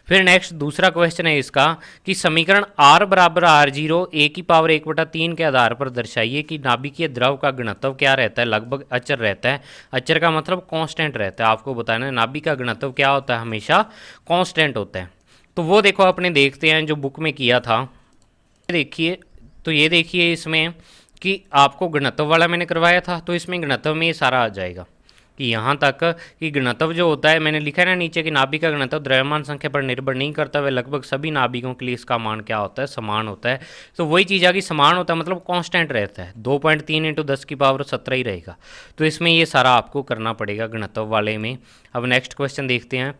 फिर नेक्स्ट दूसरा क्वेश्चन है इसका कि समीकरण r बराबर r0 a⁻1/3 के आधार पर दर्शाइए कि नाभिकीय द्रव का घनत्व क्या रहता है, लगभग अचर रहता है। अचर का मतलब कांस्टेंट रहता है, आपको बताना है नाभिक का घनत्व क्या होता है, हमेशा कांस्टेंट होता है। तो वो देखो अपने देखते हैं जो बुक में किया था, देखिए। तो ये देखिए इसमें कि आपको घनत्व वाला मैंने करवाया था, तो इसमें घनत्व में ये सारा आ जाएगा कि यहाँ तक कि घनत्व जो होता है, मैंने लिखा है ना नीचे कि नाभिक का घनत्व द्रव्यमान संख्या पर निर्भर नहीं करता, वह लगभग सभी नाभिकों के लिए इसका मान क्या होता है, समान होता है। तो वही चीज़ आ गई, समान होता है मतलब कांस्टेंट रहता है, 2.3 × 10⁻17 ही रहेगा। तो इसमें ये सारा आपको करना पड़ेगा घनत्व वाले में। अब नेक्स्ट क्वेश्चन देखते हैं।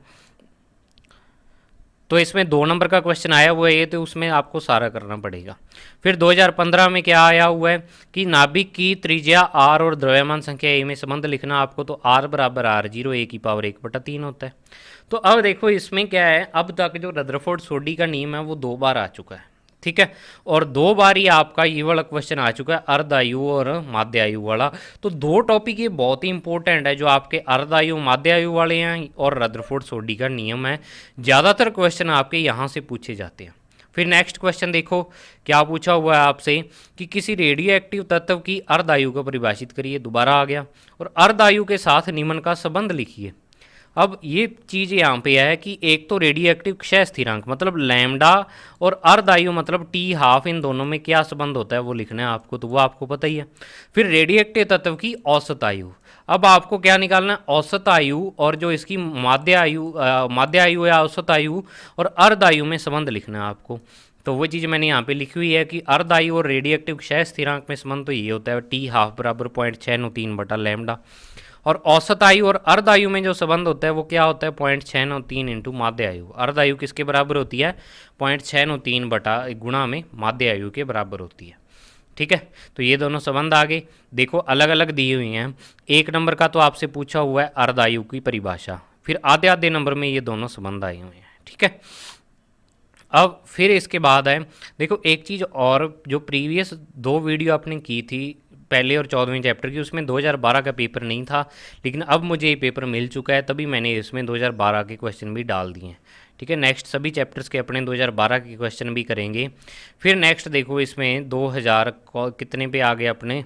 तो इसमें 2 नंबर का क्वेश्चन आया हुआ है ये, तो उसमें आपको सारा करना पड़ेगा। फिर 2015 में क्या आया हुआ है कि नाभिक की त्रिज्या r और द्रव्यमान संख्या a में संबंध लिखना आपको, तो r बराबर r0 a⁻1/3 होता है। तो अब देखो इसमें क्या है, अब तक जो रदरफोर्ड सोडी का नियम है वो 2 बार आ चुका है। ठीक है, और 2 बार ही आपका ये वाला क्वेश्चन आ चुका है, अर्धायु और माध्य आयु वाला। तो 2 टॉपिक ये बहुत ही इंपॉर्टेंट है, जो आपके अर्धायु माध्य आयु वाले हैं और रदरफोर्ड सोडी का नियम है। ज़्यादातर क्वेश्चन आपके यहाँ से पूछे जाते हैं। फिर नेक्स्ट क्वेश्चन देखो क्या पूछा हुआ है आपसे कि किसी रेडियो एक्टिव तत्व की अर्धायु को परिभाषित करिए, दोबारा आ गया, और अर्धायु के साथ निम्न का संबंध लिखिए। अब ये चीज़ यहाँ पे है कि एक तो रेडियो एक्टिव क्षय स्थिरांक मतलब लैम्डा, और अर्धायु मतलब टी हाफ, इन दोनों में क्या संबंध होता है वो लिखना है आपको, तो वो आपको पता ही है। फिर रेडियो एक्टिव तत्व की औसत आयु, अब आपको क्या निकालना है, औसत आयु और जो इसकी माध्य आयु या औसत आयु और अर्धायु में संबंध लिखना है आपको। तो वो चीज़ मैंने यहाँ पे लिखी हुई है कि अर्धायु और रेडियो एक्टिव क्षय स्थिरांक में संबंध तो ये होता है टी हाफ बराबर 0.693 बटा लैम्डा, और औसत आयु और अर्धायु में जो संबंध होता है वो क्या होता है, 0.693 इंटू माध्य आयु। अर्धायु किसके बराबर होती है, 0.693 बटा गुणा में माध्य आयु के बराबर होती है। ठीक है, तो ये दोनों संबंध आ गए। देखो अलग अलग दी हुई हैं। 1 नंबर का तो आपसे पूछा हुआ है अर्धायु की परिभाषा, फिर आधे आधे नंबर में ये दोनों संबंध आए हुए हैं। ठीक है, अब फिर इसके बाद है देखो एक चीज़ और, जो प्रीवियस 2 वीडियो आपने की थी पहले और 14वें चैप्टर की, उसमें 2012 का पेपर नहीं था, लेकिन अब मुझे ये पेपर मिल चुका है, तभी मैंने इसमें 2012 के क्वेश्चन भी डाल दिए हैं। ठीक है, नेक्स्ट सभी चैप्टर्स के अपने 2012 के क्वेश्चन भी करेंगे। फिर नेक्स्ट देखो इसमें 2000 कितने पे आ गए अपने,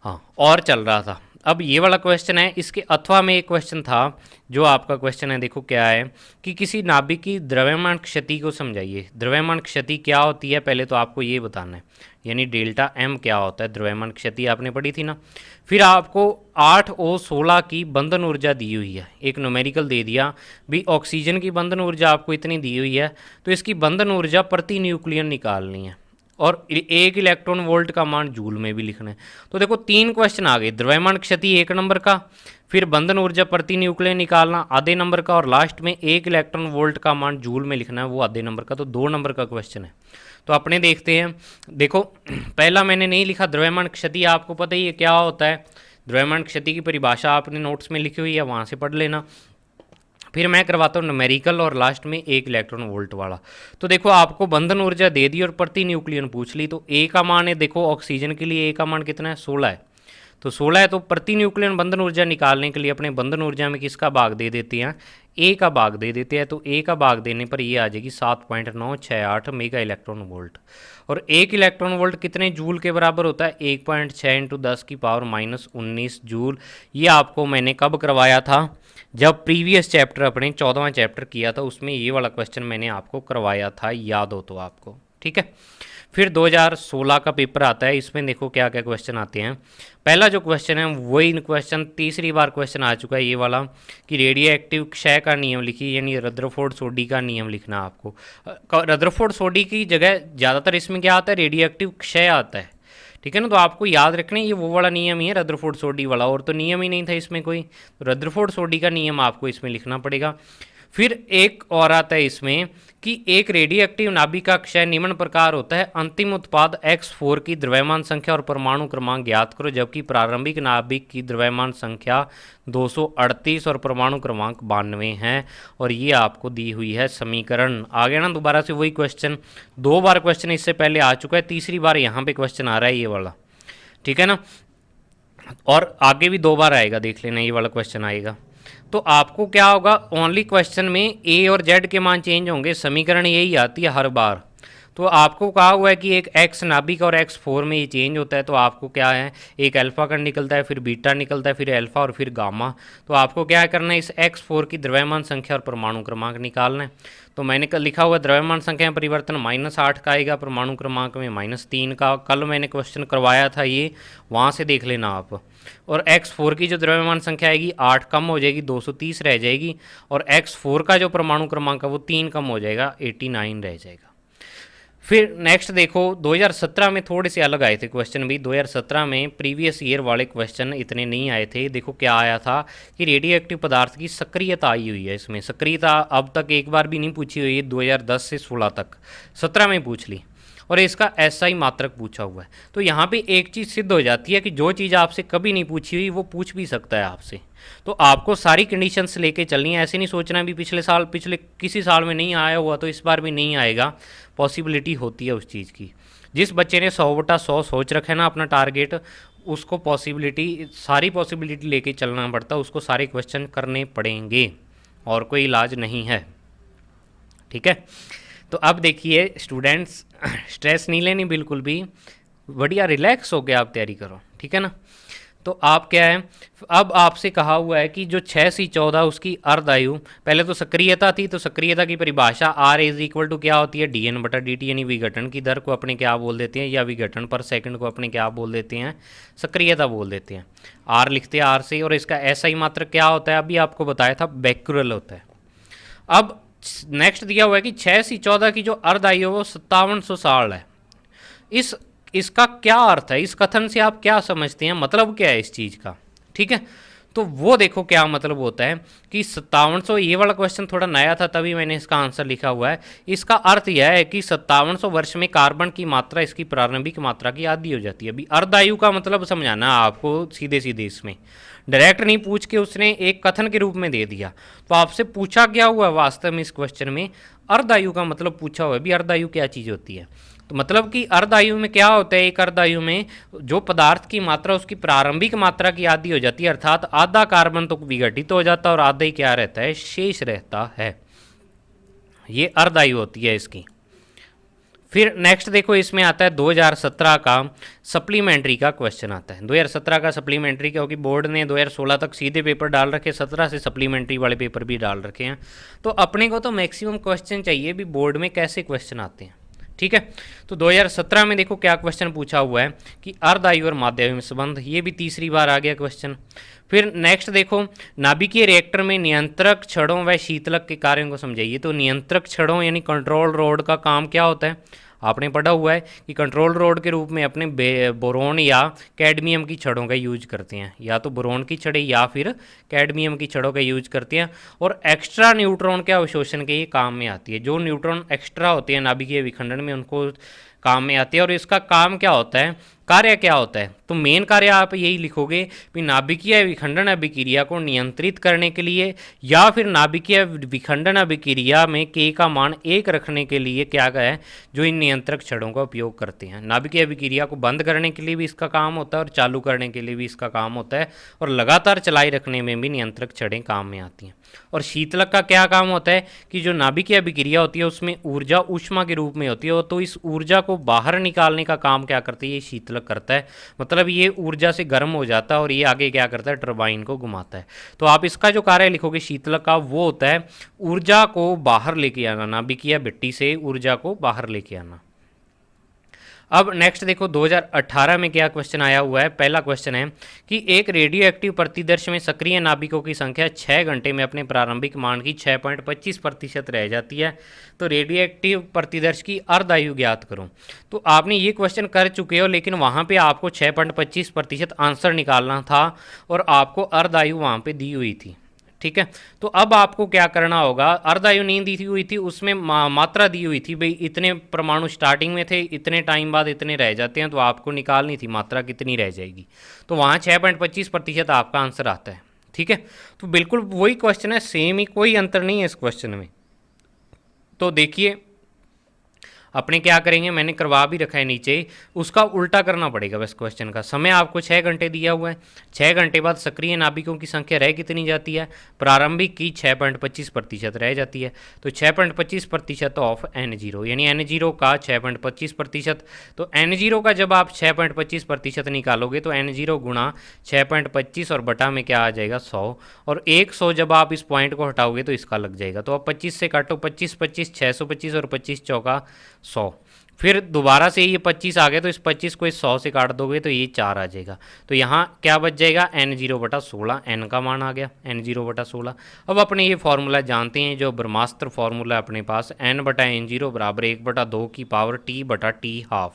हाँ, और चल रहा था। अब ये वाला क्वेश्चन है, इसके अथवा में एक क्वेश्चन था जो आपका क्वेश्चन है, देखो क्या है कि किसी नाभिक की द्रव्यमान क्षति को समझाइए। द्रव्यमान क्षति क्या होती है पहले तो आपको ये बताना है, यानी डेल्टा एम क्या होता है, द्रव्यमान क्षति आपने पढ़ी थी ना। फिर आपको 8O16 की बंधन ऊर्जा दी हुई है, एक न्यूमेरिकल दे दिया भी, ऑक्सीजन की बंधन ऊर्जा आपको इतनी दी हुई है, तो इसकी बंधन ऊर्जा प्रति न्यूक्लियन निकालनी है, और एक इलेक्ट्रॉन वोल्ट का मान जूल में भी लिखना है। तो देखो 3 क्वेश्चन आ गए, द्रव्यमान क्षति 1 नंबर का, फिर बंधन ऊर्जा प्रति न्यूक्लियन निकालना आधे नंबर का, और लास्ट में 1 इलेक्ट्रॉन वोल्ट का मान जूल में लिखना है, वो आधे नंबर का। तो 2 नंबर का क्वेश्चन है। तो अपने देखते हैं, देखो पहला मैंने नहीं लिखा, द्रव्यमान क्षति आपको पता ही है क्या होता है। द्रव्यमान क्षति की परिभाषा आपने नोट्स में लिखी हुई है, वहाँ से पढ़ लेना। फिर मैं करवाता हूँ न्यूमेरिकल, और लास्ट में 1 इलेक्ट्रॉन वोल्ट वाला। तो देखो आपको बंधन ऊर्जा दे दी और प्रति न्यूक्लियन पूछ ली, तो ए का मान है, देखो ऑक्सीजन के लिए ए का मान कितना है, 16 है। तो 16 है, तो प्रति न्यूक्लियन बंधन ऊर्जा निकालने के लिए अपने बंधन ऊर्जा में किसका भाग दे देते हैं, ए का भाग दे देते हैं। तो ए का भाग देने पर ये आ जाएगी 7.968 मेगा इलेक्ट्रॉन वोल्ट। और 1 इलेक्ट्रॉन वोल्ट कितने जूल के बराबर होता है, 1.6 × 10⁻−19 जूल। ये आपको मैंने कब करवाया था, जब प्रीवियस चैप्टर अपने 14वां चैप्टर किया था, उसमें ये वाला क्वेश्चन मैंने आपको करवाया था, याद हो तो आपको। ठीक है, फिर 2016 का पेपर आता है, इसमें देखो क्या क्या क्वेश्चन आते हैं। पहला जो क्वेश्चन है वही क्वेश्चन तीसरी बार क्वेश्चन आ चुका है, ये वाला कि रेडियो एक्टिव क्षय का नियम लिखिए, यानी रदरफोर्ड सोडी का नियम लिखना आपको। रदरफोर्ड सोडी की जगह ज़्यादातर इसमें क्या आता है, रेडियो एक्टिव क्षय आता है। ठीक है ना, तो आपको याद रखना ये वो वाला नियम ही है, रदरफोर्ड सोडी वाला, और तो नियम ही नहीं था इसमें कोई। तो रदरफोर्ड सोडी का नियम आपको इसमें लिखना पड़ेगा। फिर एक और आता है इसमें कि एक रेडियो एक्टिव नाभिक का क्षय निम्न प्रकार होता है, अंतिम उत्पाद X4 की द्रव्यमान संख्या और परमाणु क्रमांक ज्ञात करो, जबकि प्रारंभिक नाभिक की द्रव्यमान संख्या 238 और परमाणु क्रमांक 92 है। और ये आपको दी हुई है समीकरण। आ गया ना दोबारा से वही क्वेश्चन, 2 बार क्वेश्चन इससे पहले आ चुका है, तीसरी बार यहाँ पे क्वेश्चन आ रहा है ये वाला। ठीक है ना, और आगे भी 2 बार आएगा, देख लेना ये वाला क्वेश्चन आएगा। तो आपको क्या होगा, ओनली क्वेश्चन में ए और जेड के मान चेंज होंगे, समीकरण यही आती है हर बार। तो आपको कहा हुआ है कि एक एक्स नाभिक और X4 में ये चेंज होता है, तो आपको क्या है, एक अल्फा कण निकलता है, फिर बीटा निकलता है, फिर अल्फा और फिर गामा। तो आपको क्या करना है, इस X4 की द्रव्यमान संख्या और परमाणु क्रमांक निकालना है। तो मैंने कल लिखा हुआ द्रव्यमान संख्या में परिवर्तन -8 का आएगा, परमाणु क्रमांक में -3 का। कल मैंने क्वेश्चन करवाया था ये, वहाँ से देख लेना आप। और X4 की जो द्रव्यमान संख्या आएगी 8 कम हो जाएगी, 230 रह जाएगी, और X4 का जो परमाणु क्रमांक है वो 3 कम हो जाएगा, 89 रह जाएगा। फिर नेक्स्ट देखो 2017 में थोड़े से अलग आए थे क्वेश्चन भी। 2017 में प्रीवियस ईयर वाले क्वेश्चन इतने नहीं आए थे। देखो क्या आया था कि रेडियो एक्टिव पदार्थ की सक्रियता आई हुई है, इसमें सक्रियता अब तक एक बार भी नहीं पूछी हुई है, 2010 से 16 तक, 17 में पूछ ली, और इसका SI मात्रक पूछा हुआ है। तो यहाँ पे एक चीज़ सिद्ध हो जाती है कि जो चीज़ आपसे कभी नहीं पूछी हुई वो पूछ भी सकता है आपसे। तो आपको सारी कंडीशंस लेके चलनी है, ऐसे नहीं सोचना भी पिछले किसी साल में नहीं आया हुआ तो इस बार भी नहीं आएगा। पॉसिबिलिटी होती है उस चीज़ की। जिस बच्चे ने 100/100 सोच रखा है ना अपना टारगेट, उसको सारी पॉसिबिलिटी लेके चलना पड़ता है, उसको सारे क्वेश्चन करने पड़ेंगे, और कोई इलाज नहीं है। ठीक है, तो अब देखिए स्टूडेंट्स, स्ट्रेस नहीं लेनी बिल्कुल भी, बढ़िया रिलैक्स होकर आप तैयारी करो। ठीक है ना, तो आप क्या है, अब आपसे कहा हुआ है कि जो 6C14 उसकी अर्ध आयु, पहले तो सक्रियता थी, तो सक्रियता की परिभाषा R = क्या होती है, dN/dt, यानी विघटन की दर को अपने क्या बोल देते हैं, या विघटन पर सेकंड को अपने क्या बोल देते हैं, सक्रियता बोल देते हैं। R लिखते हैं R से, और इसका SI मात्रक क्या होता है, अभी आपको बताया था, बैक्यूरल होता है। अब नेक्स्ट दिया हुआ है कि 6C14 की जो अर्ध आयु है वो 5700 साल है। इसका क्या अर्थ है, इस कथन से आप क्या समझते हैं, मतलब क्या है इस चीज़ का। ठीक है, तो वो देखो क्या मतलब होता है कि 5700, ये वाला क्वेश्चन थोड़ा नया था तभी मैंने इसका आंसर लिखा हुआ है। इसका अर्थ यह है कि 5700 वर्ष में कार्बन की मात्रा इसकी प्रारंभिक मात्रा की आधी हो जाती है। अभी अर्धायु का मतलब समझाना आपको सीधे सीधे, इसमें डायरेक्ट नहीं पूछ के उसने एक कथन के रूप में दे दिया। तो आपसे पूछा क्या हुआ है वास्तव में इस क्वेश्चन में, अर्धायु का मतलब पूछा हुआ है। भी अर्धायु क्या चीज़ होती है, तो मतलब कि अर्ध आयु में क्या होता है, एक अर्ध आयु में जो पदार्थ की मात्रा उसकी प्रारंभिक मात्रा की आधी हो जाती है, अर्थात आधा कार्बन तो विघटित हो जाता है और आधा ही क्या रहता है, शेष रहता है। ये अर्ध आयु होती है इसकी। फिर नेक्स्ट देखो इसमें आता है 2017 का सप्लीमेंट्री का क्वेश्चन आता है। 2017 का सप्लीमेंट्री क्योंकि बोर्ड ने 2016 तक सीधे पेपर डाल रखे, 17 से सप्लीमेंट्री वाले पेपर भी डाल रखे हैं। तो अपने को तो मैक्सिमम क्वेश्चन चाहिए भी बोर्ड में कैसे क्वेश्चन आते हैं, ठीक है। तो 2017 में देखो क्या क्वेश्चन पूछा हुआ है कि अर्ध आयु और माध्य आयु में संबंध, ये भी तीसरी बार आ गया क्वेश्चन। फिर नेक्स्ट देखो नाभिकीय रिएक्टर में नियंत्रक छड़ों व शीतलक के कार्यों को समझाइए। तो नियंत्रक छड़ों यानी कंट्रोल रोड का काम क्या होता है, आपने पढ़ा हुआ है कि कंट्रोल रोड के रूप में अपने बोरोन या कैडमियम की छड़ों का यूज करते हैं, या तो बोरोन की छड़ें या फिर कैडमियम की छड़ों का यूज करते हैं। और एक्स्ट्रा न्यूट्रॉन के अवशोषण के ये काम में आती है। जो न्यूट्रॉन एक्स्ट्रा होते हैं नाभिकीय विखंडन में उनको काम में आती है। और इसका काम क्या होता है, कार्य क्या होता है, तो मेन कार्य आप यही लिखोगे कि नाभिकीय विखंडन अभिक्रिया को नियंत्रित करने के लिए या फिर नाभिकीय विखंडन अभिक्रिया में के का मान 1 रखने के लिए क्या है, जो इन नियंत्रक छड़ों का उपयोग करते हैं। नाभिकीय अभिक्रिया को बंद करने के लिए भी इसका काम होता है और चालू करने के लिए भी इसका काम होता है, और लगातार चलाई रखने में भी नियंत्रक छड़ें काम में आती हैं। और शीतलक का क्या काम होता है कि जो नाभिकीय अभिक्रिया होती है उसमें ऊर्जा ऊष्मा के रूप में होती है, तो इस ऊर्जा को बाहर निकालने का काम क्या करती है, ये शीतलक करता है। मतलब ये ऊर्जा से गर्म हो जाता है और ये आगे क्या करता है, टरबाइन को घुमाता है। तो आप इसका जो कार्य लिखोगे शीतलक का, वो होता है ऊर्जा को बाहर लेके आना, नाभिकीय भट्टी से ऊर्जा को बाहर लेके आना। अब नेक्स्ट देखो 2018 में क्या क्वेश्चन आया हुआ है। पहला क्वेश्चन है कि एक रेडियो एक्टिव प्रतिदर्श में सक्रिय नाभिकों की संख्या 6 घंटे में अपने प्रारंभिक मान की 6.25% रह जाती है, तो रेडियो एक्टिव प्रतिदर्श की अर्ध आयु ज्ञात करो। तो आपने ये क्वेश्चन कर चुके हो, लेकिन वहाँ पे आपको 6.25% आंसर निकालना था और आपको अर्ध आयु वहाँ पे दी हुई थी, ठीक है। तो अब आपको क्या करना होगा, अर्ध आयु नहीं दी हुई थी, उसमें मात्रा दी हुई थी भाई इतने परमाणु स्टार्टिंग में थे, इतने टाइम बाद इतने रह जाते हैं, तो आपको निकालनी थी मात्रा कितनी रह जाएगी। तो वहाँ 6.25% आपका आंसर आता है, ठीक है। तो बिल्कुल वही क्वेश्चन है, सेम ही, कोई अंतर नहीं है इस क्वेश्चन में। तो देखिए अपने क्या करेंगे, मैंने करवा भी रखा है नीचे, उसका उल्टा करना पड़ेगा बस क्वेश्चन का। समय आपको 6 घंटे दिया हुआ है, 6 घंटे बाद सक्रिय नाभिकों की संख्या रह कितनी जाती है, प्रारंभिक की 6.25% रह जाती है। तो 6.25% ऑफ N0 यानी N0 का 6.25%। तो N0 का जब आप 6.25% निकालोगे तो N0 गुणा 6.25 और बटा में क्या आ जाएगा 100, और 100 जब आप इस पॉइंट को हटाओगे तो इसका लग जाएगा। तो अब 25 से काटो, 25 25 625 और 25 चौका 100। फिर दोबारा से ये 25 आ गए तो इस 25 को इस 100 से काट दोगे तो ये 4 आ जाएगा। तो यहाँ क्या बच जाएगा, N0/16, N का मान आ गया N0/16। अब अपने ये फॉर्मूला जानते हैं, जो ब्रह्मास्त्र फॉर्मूला अपने पास N/N0 बराबर 1/2 की पावर T/T½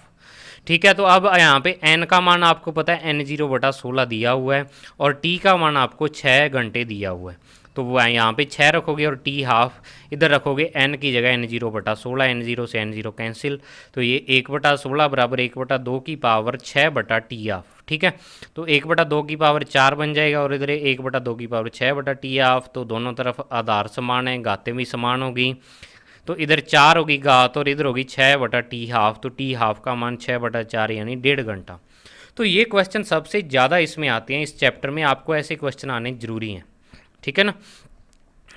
ठीक है। तो अब यहाँ पे N का मान आपको पता है N0/16 दिया हुआ है और T का मान आपको 6 घंटे दिया हुआ है। तो वो यहाँ पे 6 रखोगे और T½ इधर रखोगे, N की जगह N0/16, N0 से N0 कैंसिल, तो ये 1/16 बराबर 1/2 की पावर 6/T½ ठीक है। तो 1/2 की पावर 4 बन जाएगा और इधर 1/2 की पावर 6/T½ तो दोनों तरफ आधार समान है, घातें भी समान होगी। तो इधर 4 होगी घात और इधर होगी 6/T½ तो T½ का मान 6/4 यानी 1.5 घंटा। तो ये क्वेश्चन सबसे ज़्यादा इसमें आते हैं, इस चैप्टर में आपको ऐसे क्वेश्चन आने जरूरी हैं, ठीक है ना।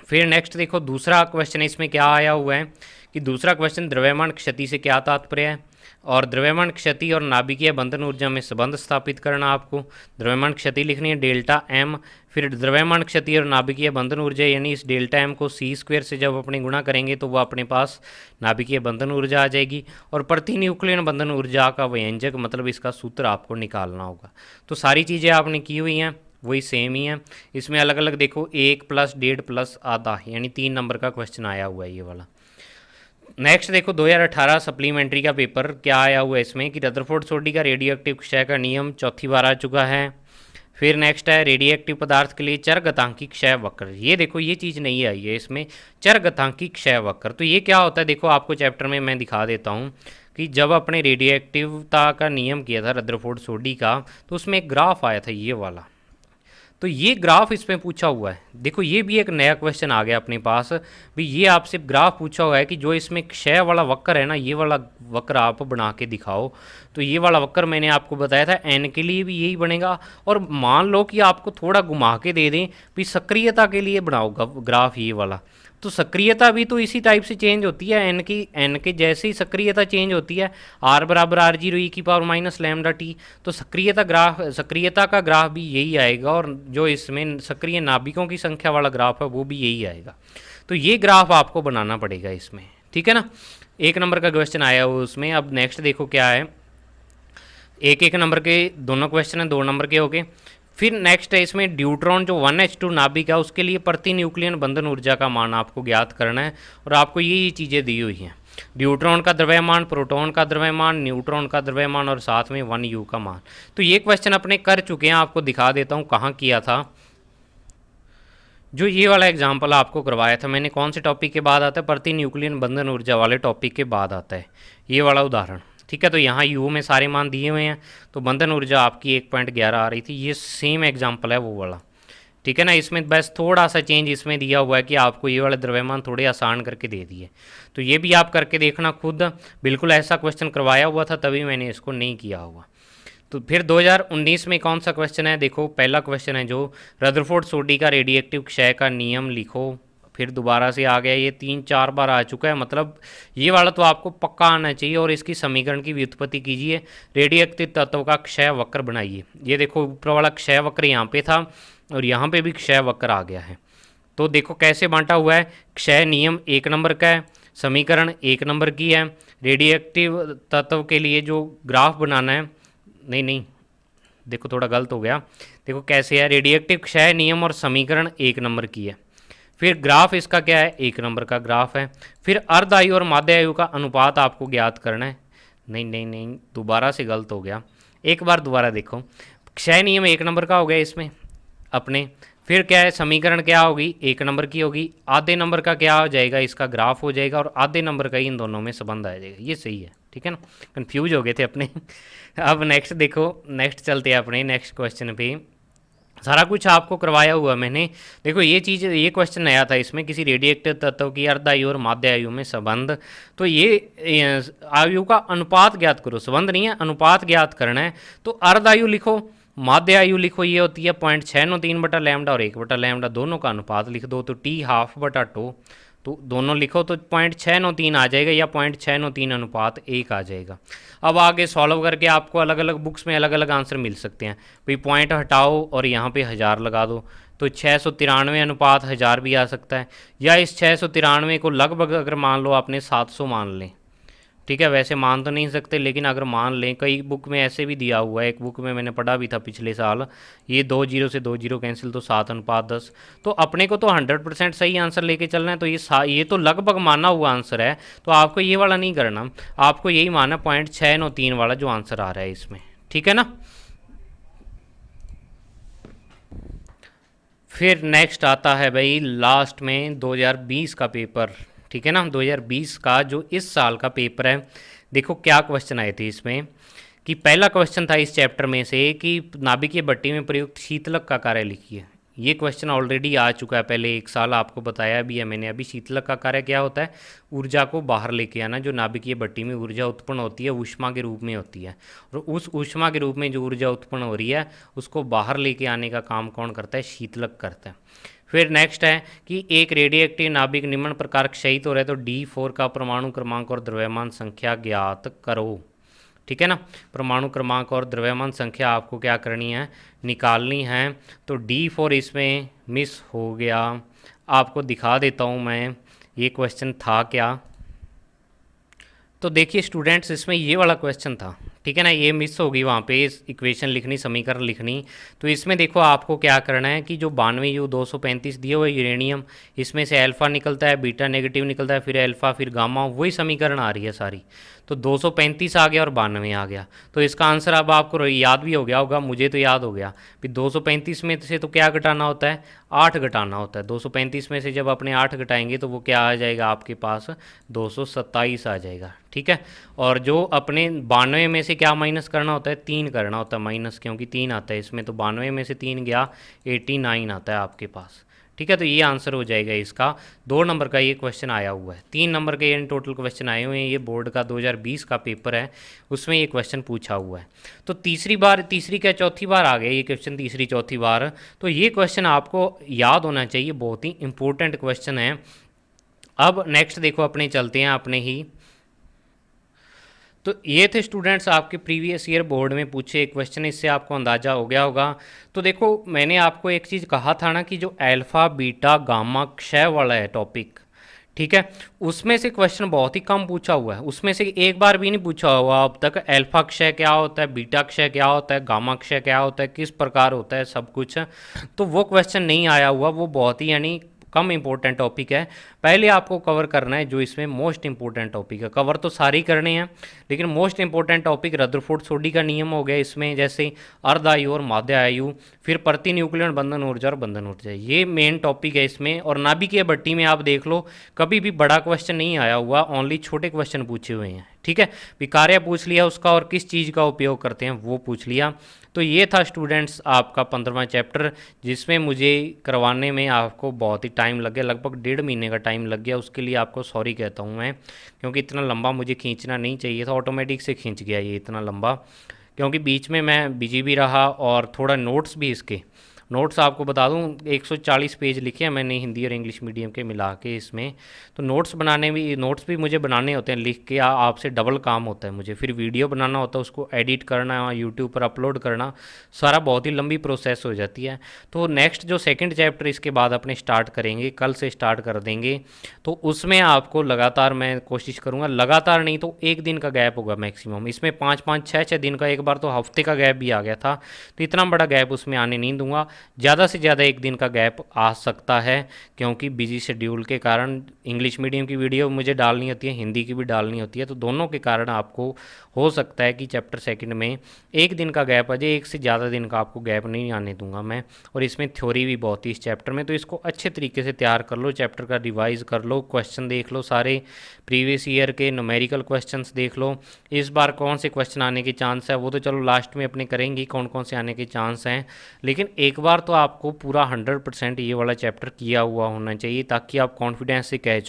फिर नेक्स्ट देखो दूसरा क्वेश्चन इसमें क्या आया हुआ है कि दूसरा क्वेश्चन द्रव्यमान क्षति से क्या तात्पर्य है, और द्रव्यमान क्षति और नाभिकीय बंधन ऊर्जा में संबंध स्थापित करना। आपको द्रव्यमान क्षति लिखनी है ΔM, फिर द्रव्यमान क्षति और नाभिकीय बंधन ऊर्जा यानी इस ΔM को c² से जब अपने गुणा करेंगे तो वो अपने पास नाभिकीय बंधन ऊर्जा आ जाएगी, और प्रति न्यूक्लियन बंधन ऊर्जा का व्यंजक मतलब इसका सूत्र आपको निकालना होगा। तो सारी चीज़ें आपने की हुई हैं, वही सेम ही है। इसमें अलग अलग देखो 1 + 1.5 + आधा यानी 3 नंबर का क्वेश्चन आया हुआ है ये वाला। नेक्स्ट देखो 2018 सप्लीमेंट्री का पेपर क्या आया हुआ है इसमें कि रदरफोर्ड सोडी का रेडियो एक्टिव क्षय का नियम चौथी बार आ चुका है। फिर नेक्स्ट है रेडियो एक्टिव पदार्थ के लिए चरघातांकी क्षय वक्र। ये देखो ये चीज़ नहीं आई है इसमें, चरघातांकी क्षय वक्र। तो ये क्या होता है देखो आपको चैप्टर में मैं दिखा देता हूँ कि जब अपने रेडियो एक्टिवता का नियम किया था रदरफोर्ड सोडी का तो उसमें एक ग्राफ आया था ये वाला। तो ये ग्राफ इसमें पूछा हुआ है। देखो ये भी एक नया क्वेश्चन आ गया अपने पास भी, ये आपसे ग्राफ पूछा हुआ है कि जो इसमें क्षय वाला वक्र है ना, ये वाला वक्र आप बना के दिखाओ। तो ये वाला वक्र मैंने आपको बताया था एन के लिए भी यही बनेगा, और मान लो कि आपको थोड़ा घुमा के दे दें भी सक्रियता के लिए बनाओ ग्राफ ये वाला, तो सक्रियता भी तो इसी टाइप से चेंज होती है, एन के जैसे ही सक्रियता चेंज होती है, आर बराबर आर जीरो ई की पावर माइनस लैम्डा टी। तो सक्रियता का ग्राफ भी यही आएगा, और जो इसमें सक्रिय नाभिकों की संख्या वाला ग्राफ है वो भी यही आएगा। तो ये ग्राफ आपको बनाना पड़ेगा इसमें, ठीक है ना। एक नंबर का क्वेश्चन आया हुआ उसमें। अब नेक्स्ट देखो क्या है, एक एक नंबर के दोनों क्वेश्चन हैं, 2 नंबर के हो गए। फिर नेक्स्ट है इसमें ड्यूट्रॉन जो 1s2 नाभिक है उसके लिए प्रति न्यूक्लियन बंधन ऊर्जा का मान आपको ज्ञात करना है, और आपको ये चीज़ें दी हुई हैं, ड्यूट्रॉन का द्रव्यमान, प्रोटॉन का द्रव्यमान, न्यूट्रॉन का द्रव्यमान, और साथ में 1u का मान। तो ये क्वेश्चन अपने कर चुके हैं, आपको दिखा देता हूँ कहाँ किया था। जो ये वाला एग्जाम्पल आपको करवाया था मैंने, कौन से टॉपिक के बाद आता है, प्रति न्यूक्लियन बंधन ऊर्जा वाले टॉपिक के बाद आता है ये वाला उदाहरण, ठीक है। तो यहाँ यू में सारे मान दिए हुए हैं, तो बंधन ऊर्जा आपकी 1.11 आ रही थी, ये सेम एग्जाम्पल है वो वाला, ठीक है ना। इसमें बस थोड़ा सा चेंज इसमें दिया हुआ है कि आपको ये वाले द्रव्यमान थोड़े आसान करके दे दिए, तो ये भी आप करके देखना खुद, बिल्कुल ऐसा क्वेश्चन करवाया हुआ था तभी मैंने इसको नहीं किया हुआ। तो फिर 2019 में कौन सा क्वेश्चन है, देखो पहला क्वेश्चन है जो रदरफोर्ड सोडी का रेडिएक्टिव क्षय का नियम लिखो। फिर दोबारा से आ गया, ये 3-4 बार आ चुका है, मतलब ये वाला तो आपको पक्का आना चाहिए। और इसकी समीकरण की व्युत्पत्ति कीजिए, रेडिएक्टिव तत्व का क्षय वक्र बनाइए। ये देखो ऊपर वाला क्षय वक्र यहाँ पे था, और यहाँ पे भी क्षय वक्र आ गया है। तो देखो कैसे बांटा हुआ है, क्षय नियम 1 नंबर का है, समीकरण 1 नंबर की है, रेडिएक्टिव तत्व के लिए जो ग्राफ बनाना है, नहीं देखो थोड़ा गलत हो गया, देखो कैसे है, रेडिएक्टिव क्षय नियम और समीकरण 1 नंबर की है। फिर ग्राफ इसका क्या है, 1 नंबर का ग्राफ है। फिर अर्ध आयु और माध्य आयु का अनुपात आपको ज्ञात करना है। नहीं दोबारा से गलत हो गया, एक बार दोबारा देखो, क्षय नियम 1 नंबर का हो गया इसमें अपने। फिर क्या है, समीकरण क्या होगी, 1 नंबर की होगी। आधे नंबर का क्या हो जाएगा, इसका ग्राफ हो जाएगा, और आधे नंबर का ही इन दोनों में संबंध आ जाएगा। ये सही है, ठीक है ना, कन्फ्यूज हो गए थे अपने। अब नेक्स्ट देखो, नेक्स्ट चलते हैं अपने नेक्स्ट क्वेश्चन पे। सारा कुछ आपको करवाया हुआ मैंने। देखो ये चीज़, ये क्वेश्चन नया था इसमें, किसी रेडिएक्टिव तत्व की अर्ध आयु और माध्य आयु में संबंध। तो ये आयु का अनुपात ज्ञात करो, संबंध नहीं है, अनुपात ज्ञात करना है। तो अर्ध आयु लिखो, माध्य आयु लिखो, ये होती है 0.693 बटा लैम्डा और 1 बटा लैम्डा, दोनों का अनुपात लिख दो। तो टी हाफ बटा टो, तो दोनों लिखो तो 0.693 आ जाएगा, या 0.693 अनुपात 1 आ जाएगा। अब आगे सॉल्व करके आपको अलग अलग बुक्स में अलग अलग आंसर मिल सकते हैं। भाई पॉइंट हटाओ और यहाँ पे 1000 लगा दो, तो 693 अनुपात 1000 भी आ सकता है। या इस 693 को लगभग अगर मान लो आपने 700 मान लें, ठीक है, वैसे मान तो नहीं सकते लेकिन अगर मान लें, कई बुक में ऐसे भी दिया हुआ है, एक बुक में मैंने पढ़ा भी था पिछले साल, ये 2 जीरो से 2 जीरो कैंसिल, तो 7:10। तो अपने को तो 100% सही आंसर लेके चलना है, तो ये तो लगभग माना हुआ आंसर है। तो आपको ये वाला नहीं करना, आपको यही माना 0.693 वाला जो आंसर आ रहा है इसमें, ठीक है ना। फिर नेक्स्ट आता है भाई लास्ट में 2020 का पेपर, ठीक है ना। 2020 का जो इस साल का पेपर है, देखो क्या क्वेश्चन आए थे इसमें। कि पहला क्वेश्चन था इस चैप्टर में से कि नाभिकीय भट्टी में प्रयुक्त शीतलक का कार्य लिखिए। ये क्वेश्चन ऑलरेडी आ चुका है पहले 1 साल, आपको बताया भी है मैंने अभी। शीतलक का कार्य क्या होता है, ऊर्जा को बाहर लेके आना। जो नाभिकीय भट्टी में ऊर्जा उत्पन्न होती है ऊष्मा के रूप में होती है, और उस ऊष्मा के रूप में जो ऊर्जा उत्पन्न हो रही है उसको बाहर लेके आने का काम कौन करता है, शीतलक करता है। फिर नेक्स्ट है कि एक रेडियोएक्टिव नाभिक निम्न प्रकार क्षयित हो रहा है, तो D4 का परमाणु क्रमांक और द्रव्यमान संख्या ज्ञात करो, ठीक है ना। परमाणु क्रमांक और द्रव्यमान संख्या आपको क्या करनी है, निकालनी है। तो D4 इसमें मिस हो गया, आपको दिखा देता हूँ मैं ये क्वेश्चन था क्या। तो देखिए स्टूडेंट्स, इसमें ये वाला क्वेश्चन था, ठीक है ना, ये मिस होगी वहाँ पे इक्वेशन लिखनी, समीकरण लिखनी। तो इसमें देखो आपको क्या करना है कि जो 92U235 दिए हुए यूरेनियम, इसमें से अल्फ़ा निकलता है, बीटा नेगेटिव निकलता है, फिर अल्फ़ा, फिर गामा, वही समीकरण आ रही है सारी। तो 235 आ गया और 92 आ गया। तो इसका आंसर अब आपको याद भी हो गया होगा, मुझे तो याद हो गया। फिर 235 में से तो क्या घटाना होता है, 8 घटाना होता है। 235 में से जब अपने 8 घटाएंगे तो वो क्या आ जाएगा आपके पास, 227 आ जाएगा। ठीक है। और जो अपने 92 में से क्या माइनस करना होता है, 3 करना होता है माइनस, क्योंकि 3 आता है इसमें, तो 92 में से 3 गया 89 आता है आपके पास। ठीक है, तो ये आंसर हो जाएगा इसका। 2 नंबर का ये क्वेश्चन आया हुआ है, 3 नंबर के इन टोटल क्वेश्चन आए हुए हैं। ये बोर्ड का 2020 का पेपर है, उसमें ये क्वेश्चन पूछा हुआ है। तो तीसरी क्या चौथी बार आ गया ये क्वेश्चन, तीसरी चौथी बार। तो ये क्वेश्चन आपको याद होना चाहिए, बहुत ही इंपॉर्टेंट क्वेश्चन है। अब नेक्स्ट देखो, अपने चलते हैं अपने ही। तो ये थे स्टूडेंट्स आपके प्रीवियस ईयर बोर्ड में पूछे एक क्वेश्चन, इससे आपको अंदाज़ा हो गया होगा। तो देखो, मैंने आपको एक चीज़ कहा था ना कि जो अल्फ़ा बीटा गामा क्षय वाला है टॉपिक, ठीक है, उसमें से क्वेश्चन बहुत ही कम पूछा हुआ है। उसमें से एक बार भी नहीं पूछा हुआ अब तक अल्फा क्षय क्या होता है, बीटा क्षय क्या होता है, गामा क्षय क्या होता है, किस प्रकार होता है, सब कुछ। तो वो क्वेश्चन नहीं आया हुआ, वो बहुत ही यानी कम इंपॉर्टेंट टॉपिक है। पहले आपको कवर करना है जो इसमें मोस्ट इंपॉर्टेंट टॉपिक है। कवर तो सारे ही करने हैं, लेकिन मोस्ट इंपॉर्टेंट टॉपिक रदरफोर्ड सोडी का नियम हो गया इसमें, जैसे अर्ध आयु और माध्य आयु, फिर प्रति न्यूक्लियन बंधन ऊर्जा और बंधन ऊर्जा, ये मेन टॉपिक है इसमें। और नाभिकीय भट्टी में आप देख लो, कभी भी बड़ा क्वेश्चन नहीं आया हुआ, ओनली छोटे क्वेश्चन पूछे हुए हैं। ठीक है, विकार्य पूछ लिया उसका, और किस चीज़ का उपयोग करते हैं वो पूछ लिया। तो ये था स्टूडेंट्स आपका 15वां चैप्टर, जिसमें मुझे करवाने में आपको बहुत ही टाइम लग गया, लगभग 1.5 महीने का टाइम लग गया। उसके लिए आपको सॉरी कहता हूँ मैं, क्योंकि इतना लंबा मुझे खींचना नहीं चाहिए था, ऑटोमेटिक से खींच गया ये इतना लंबा, क्योंकि बीच में मैं बिजी भी रहा और थोड़ा नोट्स भी इसके। नोट्स आपको बता दूं 140 पेज लिखे हैं मैंने हिंदी और इंग्लिश मीडियम के मिला के इसमें। तो नोट्स भी मुझे बनाने होते हैं लिख के, आपसे डबल काम होता है मुझे। फिर वीडियो बनाना होता है, उसको एडिट करना, यूट्यूब पर अपलोड करना, सारा बहुत ही लंबी प्रोसेस हो जाती है। तो नेक्स्ट जो सेकंड चैप्टर इसके बाद अपने स्टार्ट करेंगे, कल से स्टार्ट कर देंगे, तो उसमें आपको लगातार मैं कोशिश करूँगा, लगातार नहीं तो एक दिन का गैप होगा मैक्सिमम। इसमें 5-5 6-6 दिन का, एक बार तो हफ्ते का गैप भी आ गया था, तो इतना बड़ा गैप उसमें आने नहीं दूंगा। ज़्यादा से ज़्यादा एक दिन का गैप आ सकता है, क्योंकि बिजी शेड्यूल के कारण इंग्लिश मीडियम की वीडियो मुझे डालनी होती है, हिंदी की भी डालनी होती है, तो दोनों के कारण आपको हो सकता है कि चैप्टर सेकंड में एक दिन का गैप आ जाए। एक से ज़्यादा दिन का आपको गैप नहीं आने दूंगा मैं। और इसमें थ्योरी भी बहुत ही इस चैप्टर में, तो इसको अच्छे तरीके से तैयार कर लो, चैप्टर का रिवाइज कर लो, क्वेश्चन देख लो, सारे प्रीवियस ईयर के न्यूमेरिकल क्वेश्चंस देख लो। इस बार कौन से क्वेश्चन आने के चांस है वो तो चलो लास्ट में अपने करेंगे, कौन कौन से आने के चांस हैं, लेकिन एक बार तो आपको पूरा 100% ये वाला चैप्टर किया हुआ होना चाहिए, ताकि आप कॉन्फिडेंस से कह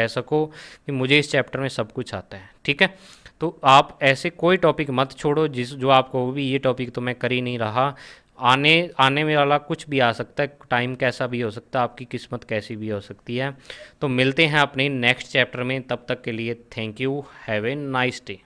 सको कि मुझे इस चैप्टर में सब कुछ आता है। ठीक है, तो आप ऐसे कोई टॉपिक मत छोड़ो जो आपको भी ये टॉपिक तो मैं कर ही नहीं रहा, आने आने में वाला कुछ भी आ सकता है, टाइम कैसा भी हो सकता है, आपकी किस्मत कैसी भी हो सकती है। तो मिलते हैं अपने नेक्स्ट चैप्टर में, तब तक के लिए thank you, have a nice day.